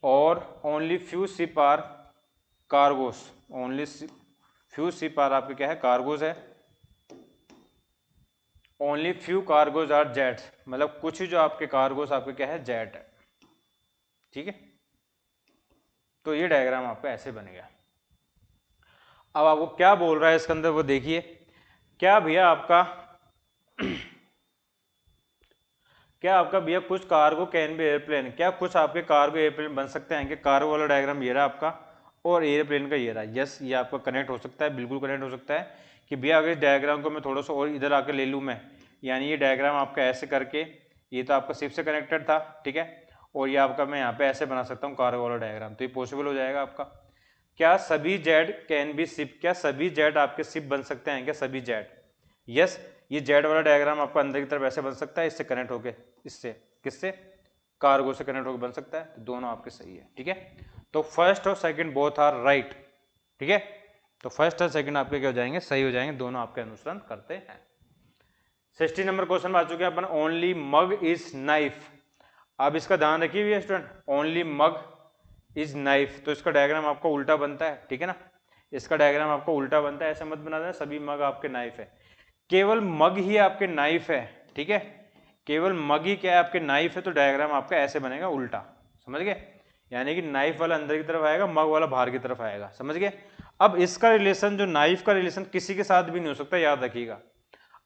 Speaker 1: और only few ship are cargos, only few ship are आपके क्या है कार्गोस है। Only few cargos are jet, मतलब कुछ ही जो आपके कार्गोस आपके क्या है जेट है, ठीक है। तो ये डायग्राम आपका ऐसे बन गया। अब आपको क्या बोल रहा है इसके अंदर वो देखिए, क्या भैया आपका क्या आपका भैया कुछ कार्गो कैन बी एयरप्लेन, क्या कुछ आपके कार्गो एयरप्लेन बन सकते हैं कि कार्गो वाला डायग्राम ये रहा आपका और एयरप्लेन का ये रहा। यस ये आपका कनेक्ट हो सकता है, बिल्कुल कनेक्ट हो सकता है कि भैया अगर इस डायग्राम को मैं थोड़ा सा और इधर आकर ले लूँ मैं, यानी ये डायग्राम आपका ऐसे करके, ये तो आपका शिप से कनेक्टेड था, ठीक है, और ये आपका मैं यहाँ पे ऐसे बना सकता हूँ कार्गो वाला डायग्राम, तो ये पॉसिबल हो जाएगा आपका। क्या सभी जेट कैन बी शिप, क्या सभी जेट आपके शिप बन सकते हैं क्या सभी जेट। यस ये जेट वाला डायग्राम आपको अंदर की तरफ ऐसे बन सकता है, इससे कनेक्ट होके, इससे किससे कार्गो से कनेक्ट होकर बन सकता है, तो दोनों आपके सही है, ठीक है। तो first or second both are right, ठीक है। तो फर्स्ट और सेकंड आपके क्या हो जाएंगे सही हो जाएंगे, दोनों आपके अनुसरण करते हैं। 60 नंबर क्वेश्चन आ चुके हैं अपन, ओनली मग इज नाइफ। अब इसका ध्यान रखिए student, only mug is knife, तो इसका डायग्राम आपका उल्टा बनता है, ठीक है ना, इसका डायग्राम आपको उल्टा बनता है, ऐसे मत बना देना सभी मग आपके नाइफ है, केवल मग ही आपके नाइफ है, ठीक है, केवल मग ही क्या है आपके नाइफ है, तो डायग्राम आपका ऐसे बनेगा उल्टा, समझ गए, यानी कि नाइफ वाला अंदर की तरफ आएगा, मग वाला बाहर की तरफ आएगा, समझ गए। अब इसका रिलेशन जो नाइफ का रिलेशन किसी के साथ भी नहीं हो सकता, याद रखिएगा।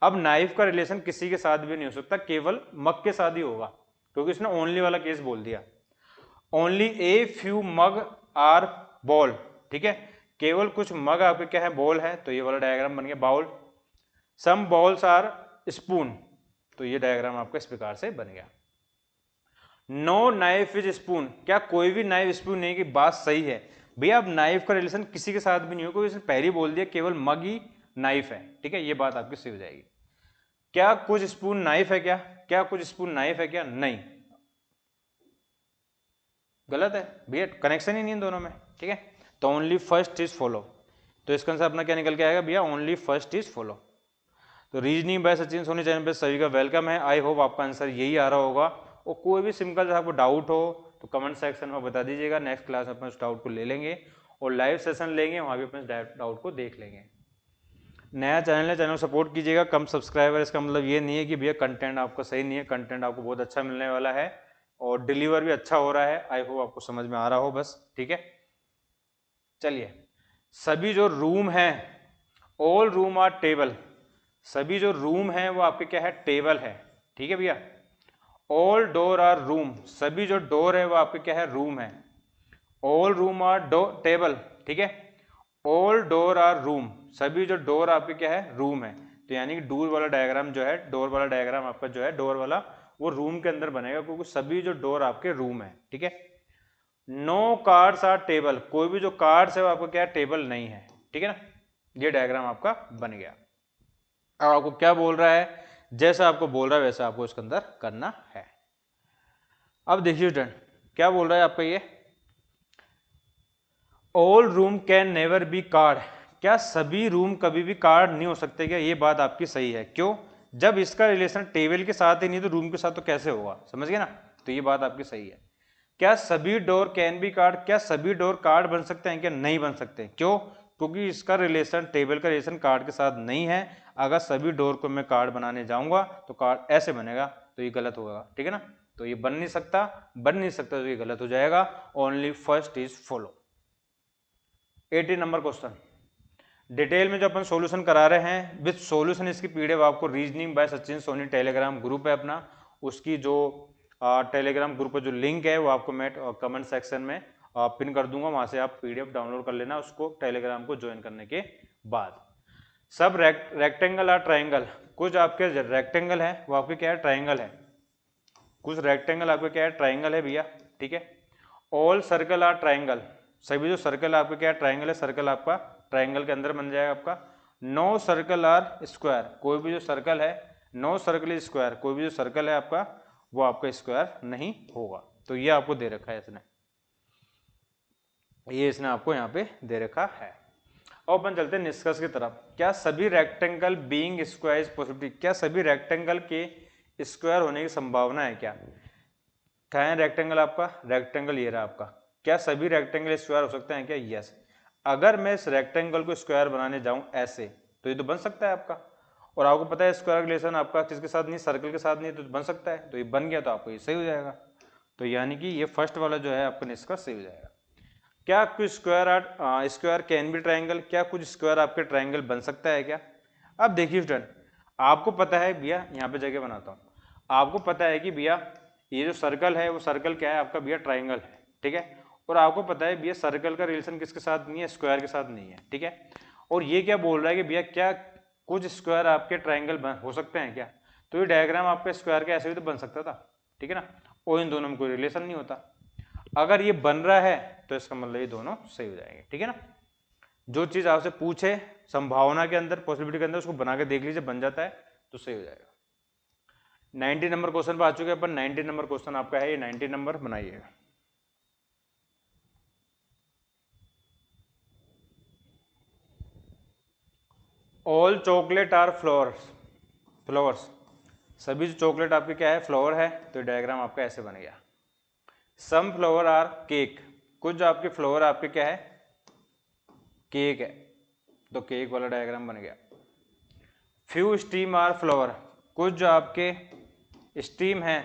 Speaker 1: अब नाइफ का रिलेशन किसी के साथ भी नहीं हो सकता, केवल मग के साथ ही होगा, क्योंकि इसने ओनली वाला केस बोल दिया। Only a few mug are ball, ठीक है, केवल कुछ मग आपके क्या है बॉल है, तो ये वाला डायग्राम बन गया bowl. Some balls are spoon, तो ये डायग्राम आपका इस प्रकार से बन गया। नो नाइफ इज स्पून, क्या कोई भी नाइफ स्पून नहीं की बात सही है भैया। अब नाइफ का रिलेशन किसी के साथ भी नहीं हो, क्योंकि इसने पहले बोल दिया केवल मग ही नाइफ है, ठीक है, ये बात आपकी सही हो जाएगी। क्या कुछ स्पून नाइफ है क्या, क्या कुछ स्पून नाइफ है क्या, नहीं, गलत है भैया, कनेक्शन ही नहीं है दोनों में, ठीक है। तो ओनली फर्स्ट इज फॉलो, तो इसका आंसर अपना क्या निकल के आएगा भैया, ओनली फर्स्ट इज फॉलो। तो reasoning by Sachin Soni channel पे सभी का वेलकम है, आई होप आपका आंसर यही आ रहा होगा, और कोई भी सिंपल आपको डाउट हो तो कमेंट सेक्शन में बता दीजिएगा, नेक्स्ट क्लास में अपन उस डाउट को ले लेंगे और लाइव सेशन लेंगे, वहाँ भी अपन डाउट को देख लेंगे। नया चैनल है, चैनल सपोर्ट कीजिएगा, कम सब्सक्राइबर इसका मतलब ये नहीं है कि भैया कंटेंट आपका सही नहीं है, कंटेंट आपको बहुत अच्छा मिलने वाला है और डिलीवर भी अच्छा हो रहा है, आई होप आपको समझ में आ रहा हो बस, ठीक है। चलिए, सभी जो रूम है, ऑल रूम आर टेबल, सभी जो रूम है वो आपके क्या है टेबल है, ठीक है भैया। ऑल डोर आर रूम, सभी जो डोर है वो आपके क्या है रूम है। ऑल रूम आर टेबल, ठीक है। ऑल डोर आर रूम, सभी जो डोर आपके क्या है रूम है, तो यानी कि डोर वाला डायग्राम जो है, डोर वाला डायग्राम आपका जो है, डोर वाला वो रूम के अंदर बनेगा, क्योंकि सभी जो डोर आपके रूम है, ठीक है। नो कार्ड्स आर टेबल, कोई भी जो कार्ड्स है वो आपका क्या है, टेबल नहीं है, ठीक है ना। ये डायग्राम आपका बन गया। अब आपको क्या बोल रहा है, जैसा आपको बोल रहा है वैसा आपको इसके अंदर करना है। अब देखिए स्टूडेंट क्या बोल रहा है आपका ये, all room can never be card, क्या सभी रूम कभी भी कार्ड नहीं हो सकते क्या? ये बात आपकी सही है। क्यों? जब इसका रिलेशन टेबल के साथ ही नहीं तो रूम के साथ तो कैसे होगा, समझ गए ना। तो ये बात आपकी सही है। क्या सभी डोर कैन बी कार्ड, क्या सभी डोर कार्ड बन सकते हैं क्या? नहीं बन सकते। क्यों? क्योंकि इसका रिलेशन, टेबल का रिलेशन कार्ड के साथ नहीं है। अगर सभी डोर को मैं कार्ड बनाने जाऊंगा तो कार्ड ऐसे बनेगा, तो ये गलत होगा, ठीक है ना। तो ये बन नहीं सकता, बन नहीं सकता तो ये गलत हो जाएगा। Only first is follow. 80 number question, detail में जो अपन सॉल्यूशन करा रहे हैं विद सॉल्यूशन, इसकी पीडीएफ आपको reasoning by Sachin Soni Telegram group है अपना, उसकी जो टेलीग्राम ग्रुप पर जो लिंक है वो आपको मैं कमेंट सेक्शन में पिन कर दूंगा, वहां से आप पीडीएफ डाउनलोड कर लेना उसको टेलीग्राम को ज्वाइन करने के बाद। सब रेक्टेंगल और ट्राइंगल, कुछ आपके रेक्टेंगल है वो आपके क्या है, ट्राइंगल है। कुछ रेक्टेंगल आपके क्या है, ट्राइंगल है भैया, ठीक है। ऑल सर्कल आर ट्राइंगल, सभी जो सर्कल आपके क्या है, ट्राइंगल है। सर्कल आपका ट्राइंगल के अंदर बन जाएगा आपका। नो सर्कल आर स्क्वायर, कोई भी जो सर्कल है, नो सर्कल इज स्क्वायर, कोई भी जो सर्कल है आपका वो आपका स्क्वायर नहीं होगा। तो ये आपको दे रखा है इसने, ये इसने आपको यहाँ पे दे रखा है। और अपन चलते हैं निष्कर्ष की तरफ। क्या सभी rectangle being square is possibility, क्या सभी रेक्टेंगल के स्क्वायर होने की संभावना है क्या? क्या है रेक्टेंगल आपका, रेक्टेंगल ये रहा आपका, क्या सभी रेक्टेंगल स्क्वायर हो सकते हैं क्या? यस। अगर मैं इस रेक्टेंगल को स्क्वायर बनाने जाऊं ऐसे तो ये तो बन सकता है आपका, और आपको पता है स्क्वायर रिलेशन आपका किसके साथ नहीं, सर्कल के साथ नहीं, तो बन सकता है। तो ये बन गया तो आपको ये सही हो जाएगा। तो यानी कि ये फर्स्ट वाला जो है आपका निष्कर्ष सही हो जाएगा। क्या कुछ स्क्वायर कैन बी ट्राइंगल, क्या कुछ स्क्वायर आपके ट्राइंगल बन सकता है क्या? अब देखिए स्टूडेंट, आपको पता है भैया, यहाँ पे जगह बनाता हूँ, आपको पता है कि भैया ये जो सर्कल है वो सर्कल क्या है आपका भैया, ट्राइंगल है, ठीक है। और आपको पता है भैया सर्कल का रिलेशन किसके साथ नहीं है, स्क्वायर के साथ नहीं है, ठीक है। और ये क्या बोल रहा है कि भैया क्या कुछ स्क्वायर आपके ट्राइंगल हो सकते हैं क्या? तो ये डायग्राम आपका स्क्वायर का ऐसे भी तो बन सकता था, ठीक है ना, और इन दोनों में कोई रिलेशन नहीं होता। अगर ये बन रहा है तो इसका मतलब ये दोनों सही हो जाएंगे, ठीक है ना। जो चीज आपसे पूछे संभावना के अंदर, पॉसिबिलिटी के अंदर, उसको बना के देख लीजिए, बन जाता है तो सही हो जाएगा। 90 नंबर क्वेश्चन पर आ चुके हैं अपन। 90 नंबर क्वेश्चन आपका है, ये 90 नंबर बनाइएगा। All chocolate are flowers, flowers, सभी जो चॉकलेट आपके क्या है, फ्लावर है। तो डायग्राम आपका ऐसे बन गया। सम फ्लावर आर केक, कुछ जो आपके फ्लावर आपके क्या है, केक है, तो केक वाला डायग्राम बन गया। फ्यू स्टीम आर फ्लावर, कुछ जो आपके स्टीम है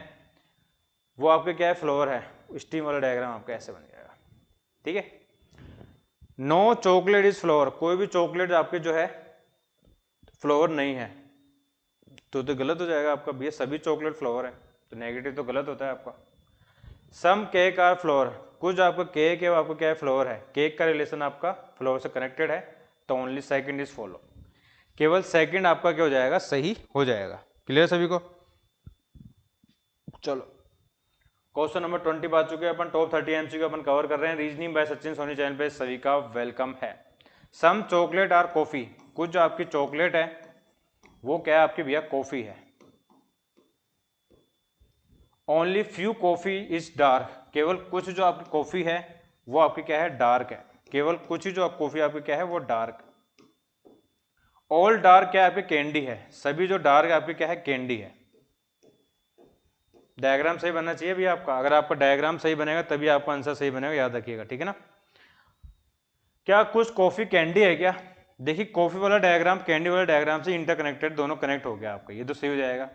Speaker 1: वो आपके क्या है, फ्लावर है। स्टीम वाला डायग्राम आपका ऐसे बन जाएगा, ठीक है। नो चॉकलेट इज फ्लावर, कोई भी चॉकलेट आपके जो है फ्लावर नहीं है, तो गलत हो जाएगा आपका भैया, सभी चॉकलेट फ्लावर है, तो नेगेटिव तो गलत होता है आपका। सम केक आर फ्लावर, कुछ आपका केक है वो आपको क्या है, फ्लावर है। केक का रिलेशन आपका फ्लावर से कनेक्टेड है, तो ओनली सेकंड इज फॉलो, केवल सेकंड आपका क्या हो जाएगा, सही हो जाएगा। क्लियर सभी को? चलो क्वेश्चन नंबर 20 बात चुके हैं अपन। टॉप 30 एमसीक्यू अपन कवर कर रहे हैं। Reasoning by Sachin Soni channel पे सभी का वेलकम है। सम चॉकलेट आर कॉफी, कुछ जो आपकी चॉकलेट है वो क्या है आपकी भैया, कॉफी है। Only few coffee is dark, केवल कुछ जो आपकी कॉफी है वो आपकी क्या है, डार्क है। केवल कुछ ही जो कॉफी आपकी क्या है वो डार्क। ऑल डार्क क्या है आपकी, कैंडी है। सभी जो डार्क है आपकी क्या है, कैंडी है। डायग्राम सही बनना चाहिए भैया आपका, अगर आपका डायग्राम सही बनेगा तभी आपका आंसर सही बनेगा, याद रखिएगा, ठीक है ना। क्या कुछ कॉफी कैंडी है क्या? देखिए कॉफी वाला डायग्राम कैंडी वाला डायग्राम से इंटरकनेक्टेड, दोनों कनेक्ट हो गया आपका, ये तो सही हो जाएगा।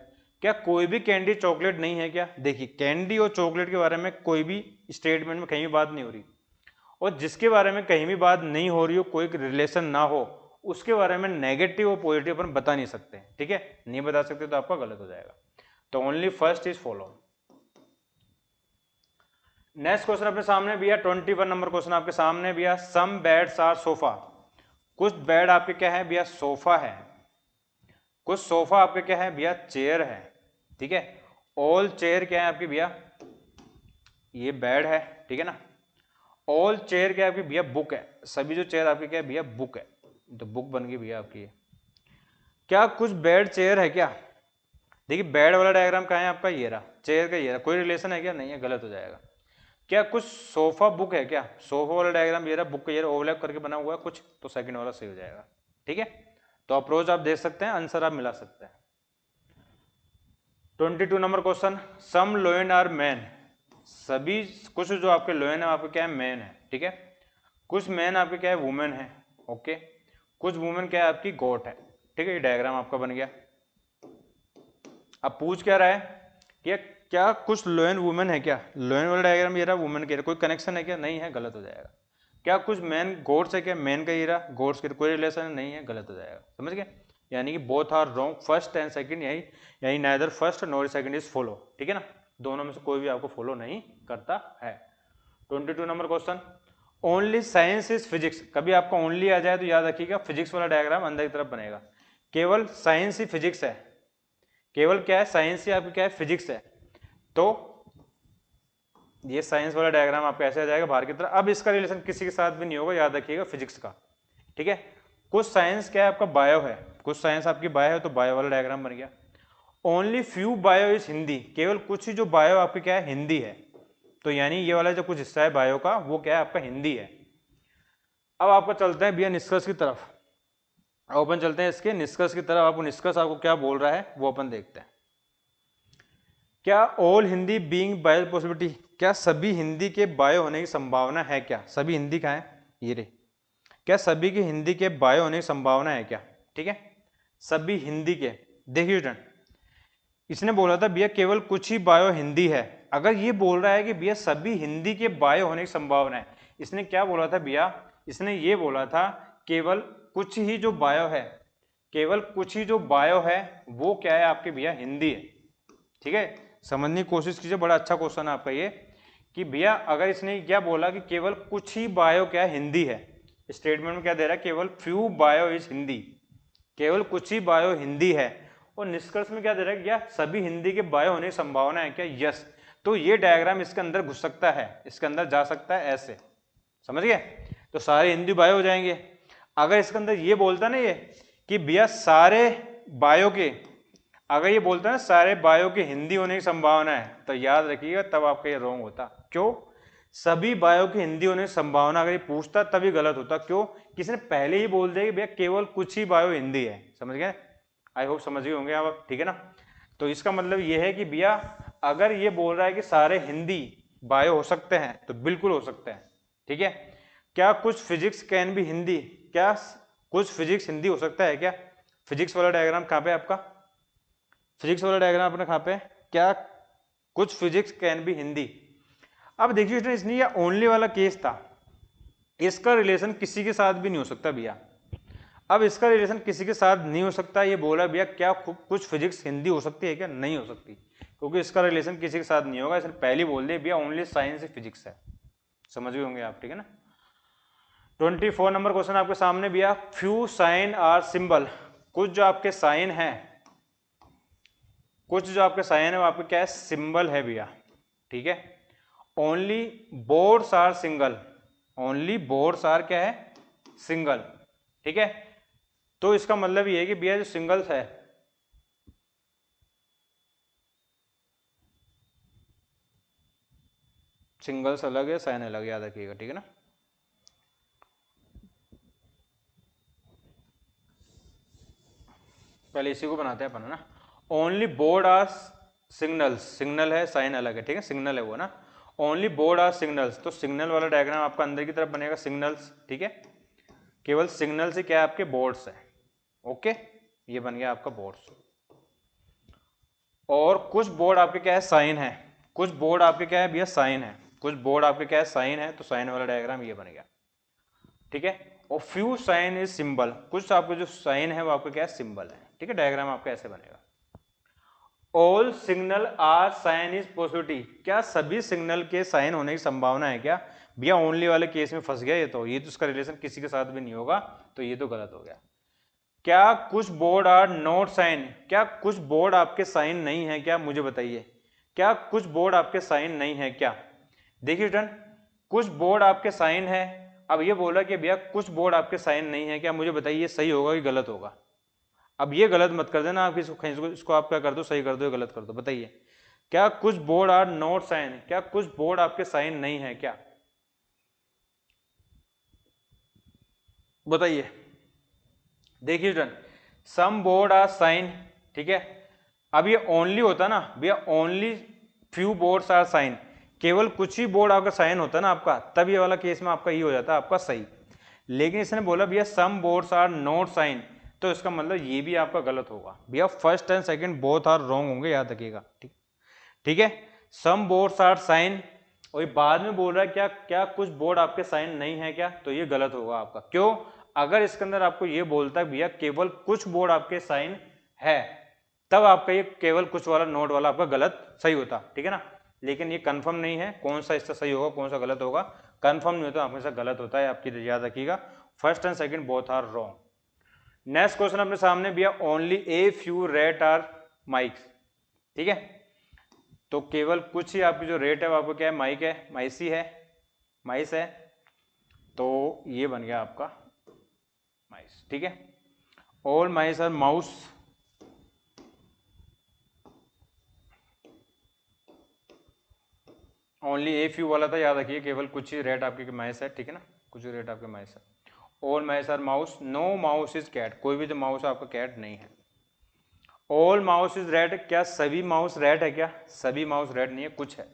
Speaker 1: क्या कोई भी कैंडी चॉकलेट नहीं है क्या? देखिए कैंडी और चॉकलेट के बारे में कोई भी स्टेटमेंट में कहीं भी बात नहीं हो रही, और जिसके बारे में कहीं भी बात नहीं हो रही हो, कोई रिलेशन ना हो, उसके बारे में नेगेटिव और पॉजिटिव अपन बता नहीं सकते, ठीक है। नहीं बता सकते तो आपका गलत हो जाएगा। तो only first is follow. Next question अपने सामने भैया 21 नंबर क्वेश्चन आपके सामने भैया। सम बेड्स आर सोफा, कुछ बेड आपके क्या है भैया, सोफा है। कुछ सोफा आपके क्या है भैया, चेयर है, ठीक है। ऑल चेयर क्या है आपकी भैया, ये बेड है, ठीक है ना। ऑल चेयर क्या है आपकी भैया, बुक है, सभी जो चेयर आपकी क्या है भैया, बुक है, तो बुक बन गई भैया आपकी। क्या कुछ बेड चेयर है क्या, देखिए बेड वाला डायग्राम कहाँ है आपका, ये रहा, चेयर का ये रहा, कोई रिलेशन है क्या, नहीं है, गलत हो जाएगा। क्या कुछ सोफा बुक है क्या, सोफा वाला डायग्राम ये रहा, बुक का ये रहा, ओवरलैप करके बना हुआ है कुछ, तो सेकंड वाला सही हो जाएगा, ठीक है। तो अप्रोच आप देख सकते हैं, आंसर आप मिला सकते हैं। 22 number question, some lion are man, सभी कुछ जो आपके लोयन है आपके क्या है, मैन है, ठीक है। कुछ मैन आपके क्या है, वुमेन है, ओके। कुछ वुमेन क्या है आपकी, गोट है, ठीक है। ये डायग्राम आपका बन गया। अब पूछ क्या रहा है कि क्या कुछ लोयन वुमेन है क्या, लोयन वाला डायग्राम ये रहा, वुमेन के कोई कनेक्शन है क्या, नहीं है, गलत हो जाएगा। क्या कुछ मैन गोट्स है क्या, मैन का ये रहा, गोट्स के कोई रिलेशन है, नहीं है, गलत हो जाएगा, समझ गए। यानी कि both are wrong, first and second, यही यही neither first nor second is follow, ठीक है ना। दोनों में से कोई भी आपको फॉलो नहीं करता है। 22 number question, only science is physics, कभी आपका ओनली आ जाए तो याद रखिएगा फिजिक्स वाला डायग्राम अंदर की तरफ बनेगा। केवल साइंस ही फिजिक्स है, केवल क्या है, साइंस ही आपकी क्या है, फिजिक्स है, तो ये साइंस वाला डायग्राम आपका ऐसे आ जाएगा बाहर की तरफ। अब इसका रिलेशन किसी के साथ भी नहीं होगा, याद रखिएगा फिजिक्स का, ठीक है। कुछ साइंस क्या है आपका, बायो है, कुछ साइंस आपकी बायो है, तो बायो वाला डायग्राम बन गया। Only few bio is Hindi, केवल कुछ ही जो बायो आपकी क्या है, हिंदी है, तो यानी ये वाला जो कुछ हिस्सा है बायो का वो क्या है आपका, हिंदी है। अब आपका चलते हैं भैया निष्कर्ष की तरफ, अपन चलते हैं इसके निष्कर्ष की तरफ। आपको निष्कर्ष आपको क्या बोल रहा है वो अपन देखते हैं। क्या all Hindi being bio possibility, क्या सभी हिंदी के बायो होने की संभावना है क्या, सभी हिंदी कहाँ है, ये रे, क्या सभी की हिंदी के बायो होने की संभावना है क्या, ठीक है। सभी हिंदी के, देखिए स्टूडेंट, इसने बोला था भैया केवल कुछ ही बायो हिंदी है। अगर ये बोल रहा है कि भैया सभी हिंदी के बायो होने की संभावना है, इसने क्या बोला था भैया, इसने ये बोला था केवल कुछ ही जो बायो है, केवल कुछ ही जो बायो है वो क्या है आपके भैया, हिंदी है, ठीक है। समझने की कोशिश कीजिए, बड़ा अच्छा क्वेश्चन है आपका ये, कि भैया अगर इसने क्या बोला कि केवल कुछ ही बायो क्या हिंदी है, स्टेटमेंट में क्या दे रहा है, केवल फ्यू बायो इज हिंदी, केवल कुछ ही बायो हिंदी है, और निष्कर्ष में क्या दे रहा है, क्या सभी हिंदी के बायो होने की संभावना है क्या, यस। तो ये डायग्राम इसके अंदर घुस सकता है, इसके अंदर जा सकता है ऐसे, समझ गए, तो सारे हिंदी बायो हो जाएंगे। अगर इसके अंदर ये बोलता ना ये कि भैया सारे बायो के, अगर ये बोलता है ना सारे बायो के हिंदी होने की संभावना है, तो याद रखिएगा तब आपका ये रॉन्ग होता। क्यों, सभी बायो की हिंदी होने की संभावना अगर ये पूछता तभी गलत होता। क्यों, किसी ने पहले ही बोल दिया कि भैया केवल कुछ ही बायो हिंदी है, समझ गए, आई होप समझ गए होंगे आप, ठीक है ना। तो इसका मतलब ये है कि भैया अगर ये बोल रहा है कि सारे हिंदी बायो हो सकते हैं तो बिल्कुल हो सकते हैं, ठीक है। क्या कुछ फिजिक्स कैन भी हिंदी, क्या कुछ फिजिक्स हिंदी हो सकता है क्या, फिजिक्स वाला डायग्राम कहाँ पे आपका, फिजिक्स वाला डायग्राम अपने कहाँ पे, क्या कुछ फिजिक्स कैन भी हिंदी। अब देखिए इसने ये ओनली वाला केस था, इसका रिलेशन किसी के साथ भी नहीं हो सकता भैया। अब इसका रिलेशन किसी के साथ नहीं हो सकता, ये बोला भैया क्या कुछ फिजिक्स हिंदी हो सकती है क्या, नहीं हो सकती, क्योंकि इसका रिलेशन किसी के साथ नहीं होगा। इसने पहले बोल दिया भैया ओनली साइंस फिजिक्स है, समझ गए होंगे आप, ठीक है ना। 24 नंबर क्वेश्चन आपके सामने भैया, फ्यू साइन आर सिंबल, कुछ जो आपके साइन है, कुछ जो आपके साइन है वो आपके क्या है, सिंबल है भैया, ठीक है। Only boards are single, only boards are क्या है, सिंगल, ठीक है। तो इसका मतलब ये है कि भैया जो सिंगल्स है, सिंगल्स अलग है साइन अलग, याद रखिएगा, ठीक है ना। पहले इसी को बनाते हैं अपन, है ना। Only board are signals, signal है साइन अलग है, ठीक है, सिग्नल है वो ना। ओनली बोर्ड आर सिग्नल्स, तो सिग्नल वाला डायग्राम आपका अंदर की तरफ बनेगा, सिग्नल्स, ठीक है। केवल सिग्नल से क्या है आपके बोर्ड्स है, ओके, ये बन गया आपका बोर्ड्स। और कुछ बोर्ड आपके क्या है, साइन है, कुछ बोर्ड आपके क्या है भैया, साइन है, कुछ बोर्ड आपके क्या है, साइन है, तो साइन वाला डायग्राम ये बन गया, ठीक है। और फ्यू साइन इज सिंबल, कुछ आपको जो साइन है वो आपका क्या है, सिंबल है, ठीक है। डायग्राम आपका ऐसे बनेगा। All signal are sign is possibility, क्या सभी सिग्नल के साइन होने की संभावना है क्या, भैया ओनली वाले केस में फंस गया ये तो इसका रिलेशन किसी के साथ भी नहीं होगा, तो ये तो गलत हो गया। क्या कुछ बोर्ड आर नॉट साइन, क्या कुछ बोर्ड आपके साइन नहीं है क्या, मुझे बताइए, क्या कुछ बोर्ड आपके साइन नहीं है क्या। देखिए स्टूडेंट, कुछ बोर्ड आपके साइन है, अब ये बोला कि भैया कुछ बोर्ड आपके साइन नहीं है क्या, मुझे बताइए सही होगा कि गलत होगा। अब ये गलत मत कर देना आप, इसको आप क्या कर दो, सही कर दो या गलत कर दो, बताइए। क्या कुछ बोर्ड आर नॉट साइन, क्या कुछ बोर्ड आपके साइन नहीं है क्या, बताइए। देखिए student, some board are sign, ठीक है। अब ये ओनली होता ना भैया, only few boards are sign, केवल कुछ ही बोर्ड आपका साइन होता ना आपका, तब ये वाला केस में आपका ये हो जाता है आपका सही। लेकिन इसने बोला भैया some boards are not sign, तो इसका मतलब ये भी आपका गलत होगा भैया, first and second both are wrong होंगे, याद रखिएगा। ठीक, ठीक है। सम बोर्ड्स आर साइन, और बाद में बोल रहा है क्या क्या कुछ बोर्ड आपके साइन नहीं है क्या, तो ये गलत होगा आपका। क्यों, अगर इसके अंदर आपको ये बोलता है भैया केवल कुछ बोर्ड आपके साइन है, तब आपका ये केवल कुछ वाला नोट वाला आपका गलत सही होता, ठीक है ना। लेकिन ये कंफर्म नहीं है कौन सा इससे सही होगा कौन सा गलत होगा, कंफर्म नहीं होता, हमेशा गलत होता है, आपकी याद रखिएगा। First and second both are wrong. Next question अपने सामने भैया, only a few rat are mice, ठीक है। तो केवल कुछ ही आपकी जो रेट है वो आपको क्या है, माइक है, माइसी है, माइस है, तो ये बन गया आपका माइस, ठीक है। All mice are mouse, only a few वाला था, याद रखिए केवल कुछ ही रेट आपके माइस है, ठीक है ना, कुछ ही रेट आपके माइस है। All mice are mouse, no mouse is cat, कोई भी जो माउस आपका कैट नहीं है। ऑल माउस इज रेड, क्या सभी माउस रेड है क्या, सभी माउस रेड नहीं है, कुछ है।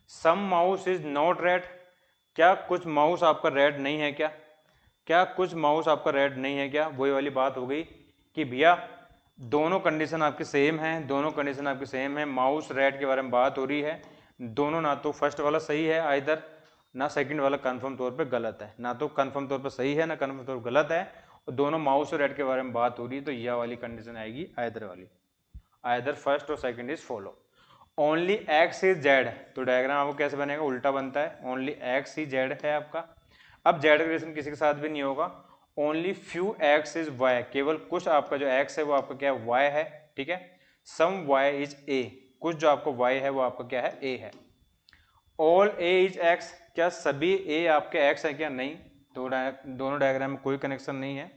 Speaker 1: सम माउस इज नॉट रेड, क्या कुछ माउस आपका रेड नहीं है क्या, क्या कुछ माउस आपका रेड नहीं है क्या, वही वाली बात हो गई कि भैया दोनों कंडीशन आपके सेम हैं, दोनों कंडीशन आपके सेम है, माउस रेड के बारे में बात हो रही है, दोनों ना तो फर्स्ट वाला सही है आइदर, ना सेकंड वाला कंफर्म तौर पे गलत है, ना तो कंफर्म तौर पे सही है ना कंफर्म तौर पे गलत है, और दोनों माउस और रेड के बारे में बात हो रही है, तो यह वाली कंडीशन आएगी आइदर वाली, either first or second is follow. Only x is Z, तो डायग्राम आपको कैसे बनेगा, उल्टा बनता है, ओनली एक्स ही जेड है आपका। अब जेड का रिलेशन किसी के साथ भी नहीं होगा। Only few X is Y, केवल कुछ आपका जो एक्स है वो आपका क्या है, वाई है, ठीक है। सम वाई इज ए, कुछ जो आपको वाई है वो आपका क्या है, ए है। ऑल ए इज एक्स, क्या सभी ए आपके एक्स है क्या, नहीं, तो दोनों डायग्राम में कोई कनेक्शन नहीं है।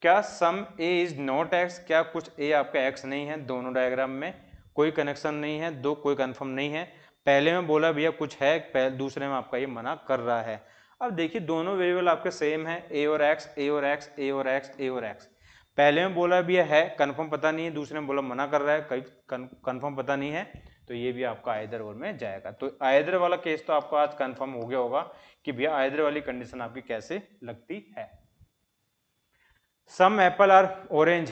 Speaker 1: क्या सम ए इज नॉट एक्स, क्या कुछ ए आपका एक्स नहीं है, दोनों डायग्राम में कोई कनेक्शन नहीं है, दो कोई कंफर्म नहीं है। पहले में बोला भैया कुछ है, दूसरे में आपका ये मना कर रहा है। अब देखिए दोनों वेरिएबल आपके सेम है, ए और एक्स, ए और एक्स, ए और एक्स, ए और एक्स। पहले में बोला भैया है कंफर्म पता नहीं है, दूसरे में बोला मना कर रहा है, कहीं कंफर्म पता नहीं है, तो ये भी आपका आइदर और में जाएगा। तो आइदर वाला केस तो आपको आज कंफर्म हो गया होगा कि भैया आइदर वाली कंडीशन आपकी कैसे लगती है। सम एप्पल आर ऑरेंज,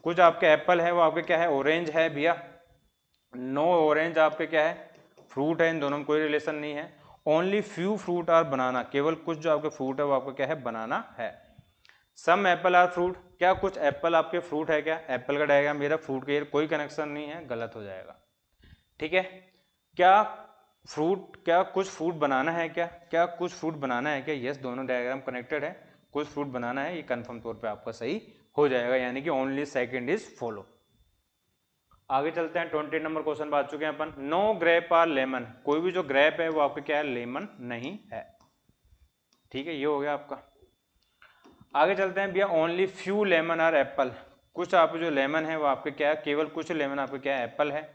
Speaker 1: कुछ आपके एप्पल है वो आपके क्या है, ऑरेंज है भैया। नो ऑरेंज आपके क्या है, फ्रूट है, इन दोनों में कोई रिलेशन नहीं है। ओनली फ्यू फ्रूट आर बनाना, केवल कुछ जो आपके फ्रूट है वो आपका क्या है, बनाना है। सम एप्पल आर फ्रूट, क्या कुछ एप्पल आपके फ्रूट है क्या, एप्पल का डायग्राम मेरा, फ्रूट के कोई कनेक्शन नहीं है, गलत हो जाएगा, ठीक है। क्या फ्रूट, क्या कुछ फ्रूट बनाना है क्या, क्या कुछ फ्रूट बनाना है क्या, यस, दोनों डायग्राम कनेक्टेड है, कुछ फ्रूट बनाना है, ये कंफर्म तौर पे आपका सही हो जाएगा, यानी कि ओनली सेकंड इज फॉलो। आगे चलते हैं, 20 नंबर क्वेश्चन बात चुके हैं अपन। नो ग्रेप आर लेमन, कोई भी जो ग्रेप है वो आपका क्या है, लेमन नहीं है, ठीक है, ये हो गया आपका। आगे चलते हैं भैया, only few lemon are apple, कुछ आप जो लेमन है वो आपके क्या है, केवल कुछ लेमन आपके क्या है, एप्पल है।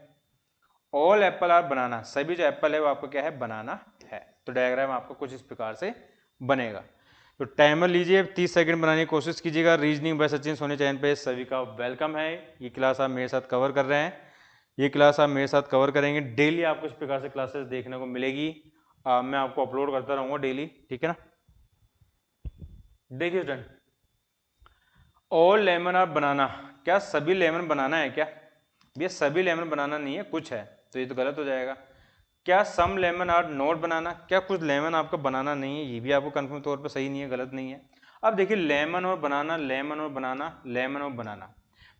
Speaker 1: ऑल एप्पल आर बनाना, सभी जो एप्पल है वो आपको क्या है, बनाना है। तो डायग्राम आपको कुछ इस प्रकार से बनेगा। तो टाइमर लीजिए, 30 सेकंड बनाने की कोशिश कीजिएगा। Reasoning by Sachin Soni channel पे सभी का वेलकम है। ये क्लास आप मेरे साथ कवर कर रहे हैं, ये क्लास आप मेरे साथ कवर करेंगे, डेली आपको इस प्रकार से क्लासेस देखने को मिलेगी। मैं आपको अपलोड करता रहूँगा डेली, ठीक है ना। देखिए स्टूडेंट, ऑल लेमन आर बनाना, क्या सभी लेमन बनाना है क्या, भैया सभी लेमन बनाना नहीं है, कुछ है, तो ये तो गलत हो जाएगा। क्या सम लेमन आर नॉट बनाना, क्या कुछ लेमन आपका बनाना नहीं है, ये भी आपको कंफर्म तौर पे सही नहीं है, गलत नहीं है। अब देखिए लेमन और बनाना, लेमन और बनाना, लेमन और बनाना,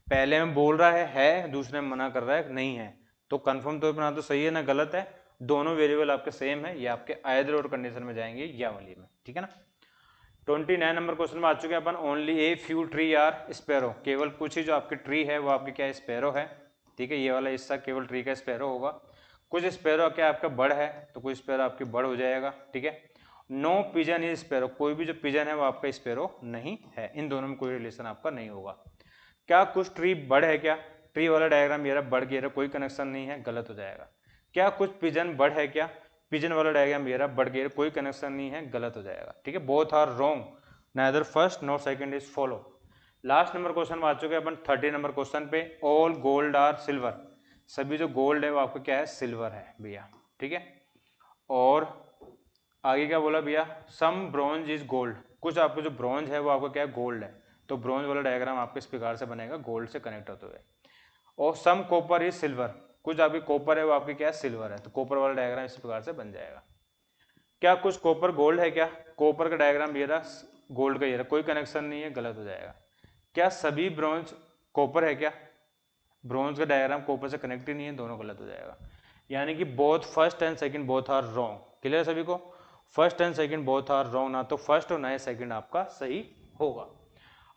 Speaker 1: पहले में बोल रहा है, दूसरे में मना कर रहा है नहीं है, तो कंफर्म तौर पर ना तो सही है ना गलत है, दोनों वेरिएबल आपके सेम है, ये आपके आइदर और कंडीशन में जाएंगे या वाली में, ठीक है ना। 29 नंबर क्वेश्चन में आ चुके हैं अपन। Only a few tree are sparrow, केवल कुछ ही जो आपके ट्री है वो आपके क्या स्पैरो है, ठीक है। ये वाला हिस्सा केवल ट्री का स्पैरो होगा। कुछ स्पैरो क्या आपका बर्ड है, तो कुछ स्पैरो आपकी बर्ड हो जाएगा, ठीक है। नो पिजन इज स्पैरो, कोई भी जो पिजन है वो आपका स्पैरो नहीं है। इन दोनों में कोई रिलेशन आपका नहीं होगा। क्या कुछ ट्री बर्ड है, क्या ट्री वाला डायग्राम ये रहा, बर्ड की कोई कनेक्शन नहीं है, गलत हो जाएगा। क्या कुछ पिजन बर्ड है, क्या पिजन वाला डायग्राम ये रहा, बर्ड की कोई कनेक्शन नहीं है, गलत हो जाएगा, ठीक है। Both are wrong, neither first nor second is follow. Last number question में आ चुके हैं अपन 30 नंबर क्वेश्चन पे। ऑल गोल्ड आर सिल्वर, सभी जो गोल्ड है वो आपका क्या है, सिल्वर है भैया, ठीक है। और आगे क्या बोला भैया, सम ब्रॉन्ज इज गोल्ड, कुछ आपको जो ब्रॉन्ज है वो आपका क्या है, गोल्ड है। तो ब्रॉन्ज वाला डायग्राम आपके इस प्रकार से बनेगा, गोल्ड से कनेक्ट होते हुए। और सम कॉपर इज सिल्वर, कुछ आपकी कॉपर है वो आपकी क्या है, सिल्वर है। तो कॉपर वाला डायग्राम इस प्रकार से बन जाएगा। क्या कुछ कॉपर गोल्ड है, क्या कॉपर का डायग्राम ये रहा, गोल्ड का ये रहा, कोई कनेक्शन नहीं है, गलत हो जाएगा। क्या सभी ब्रॉन्ज कॉपर है, क्या ब्रॉन्ज का डायग्राम कॉपर से कनेक्ट ही नहीं है, दोनों गलत हो जाएगा। यानी कि both first and second both are wrong. Clear सभी को, first and second both are wrong, ना तो फर्स्ट और ना ही सेकंड आपका सही होगा।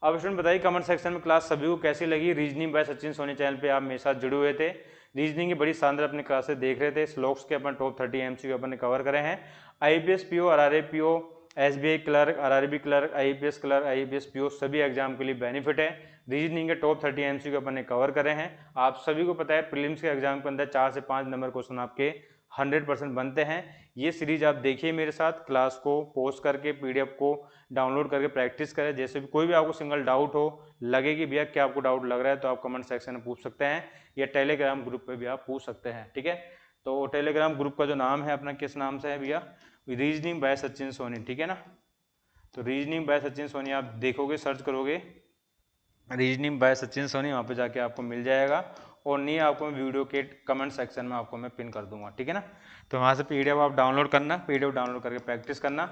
Speaker 1: अब स्टूडेंट बताइए कमेंट सेक्शन में क्लास सभी को कैसी लगी। Reasoning by Sachin Soni channel पे आप मेरे साथ जुड़े हुए थे, रीजनिंग की बड़ी शानदार अपनी क्लासेस देख रहे थे। स्लोक्स के अपन टॉप 30 एमसीक्यू अपन ने कवर करे हैं। IPS PO, RRA PO, SBI clerk, RRB clerk, IPS clerk, IPS PO सभी एग्जाम के लिए बेनिफिट है। रीजनिंग के टॉप 30 एमसीक्यू अपन ने कवर करे हैं। आप सभी को पता है प्रीलिम्स के एग्जाम के अंदर 4 से 5 नंबर क्वेश्चन आपके 100% बनते हैं। ये सीरीज आप देखिए मेरे साथ, क्लास को पोस्ट करके पीडीएफ को डाउनलोड करके प्रैक्टिस करें। जैसे भी कोई भी आपको सिंगल डाउट हो, लगे कि भैया क्या आपको डाउट लग रहा है, तो आप कमेंट सेक्शन में पूछ सकते हैं या टेलीग्राम ग्रुप पे भी आप पूछ सकते हैं, ठीक है। तो टेलीग्राम ग्रुप का जो नाम है अपना किस नाम से है भैया, रीजनिंग बाय सचिन सोनी, ठीक है ना। तो रीजनिंग बाय सचिन सोनी आप देखोगे, सर्च करोगे रीजनिंग बाय सचिन सोनी, वहाँ पे जाके आपको मिल जाएगा। और नहीं आपको मैं वीडियो के कमेंट सेक्शन में आपको मैं पिन कर दूंगा, ठीक है ना। तो वहाँ से पीडीएफ आप डाउनलोड करना, पीडीएफ डाउनलोड करके प्रैक्टिस करना।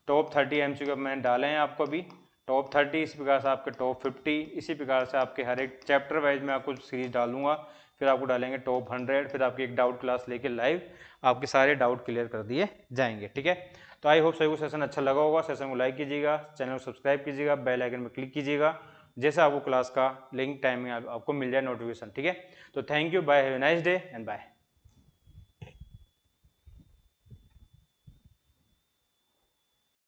Speaker 1: टॉप 30 एमसीक्यू मैंने डाले हैं आपको अभी, टॉप 30 इसी प्रकार से आपके टॉप 50, इसी प्रकार से आपके हर एक चैप्टर वाइज में आपको सीरीज डालूंगा। फिर आपको डालेंगे टॉप 100, फिर आपकी एक डाउट क्लास लेके लाइव आपके सारे डाउट क्लियर कर दिए जाएंगे, ठीक है। तो आई होप सभी को सेशन अच्छा लगा होगा। सेशन को लाइक कीजिएगा, चैनल को सब्सक्राइब कीजिएगा, बेल आइकन में क्लिक कीजिएगा, जैसे आपको क्लास का लिंक टाइमिंग आपको मिल जाए नोटिफिकेशन, ठीक है। तो thank you, bye, have a nice day and bye.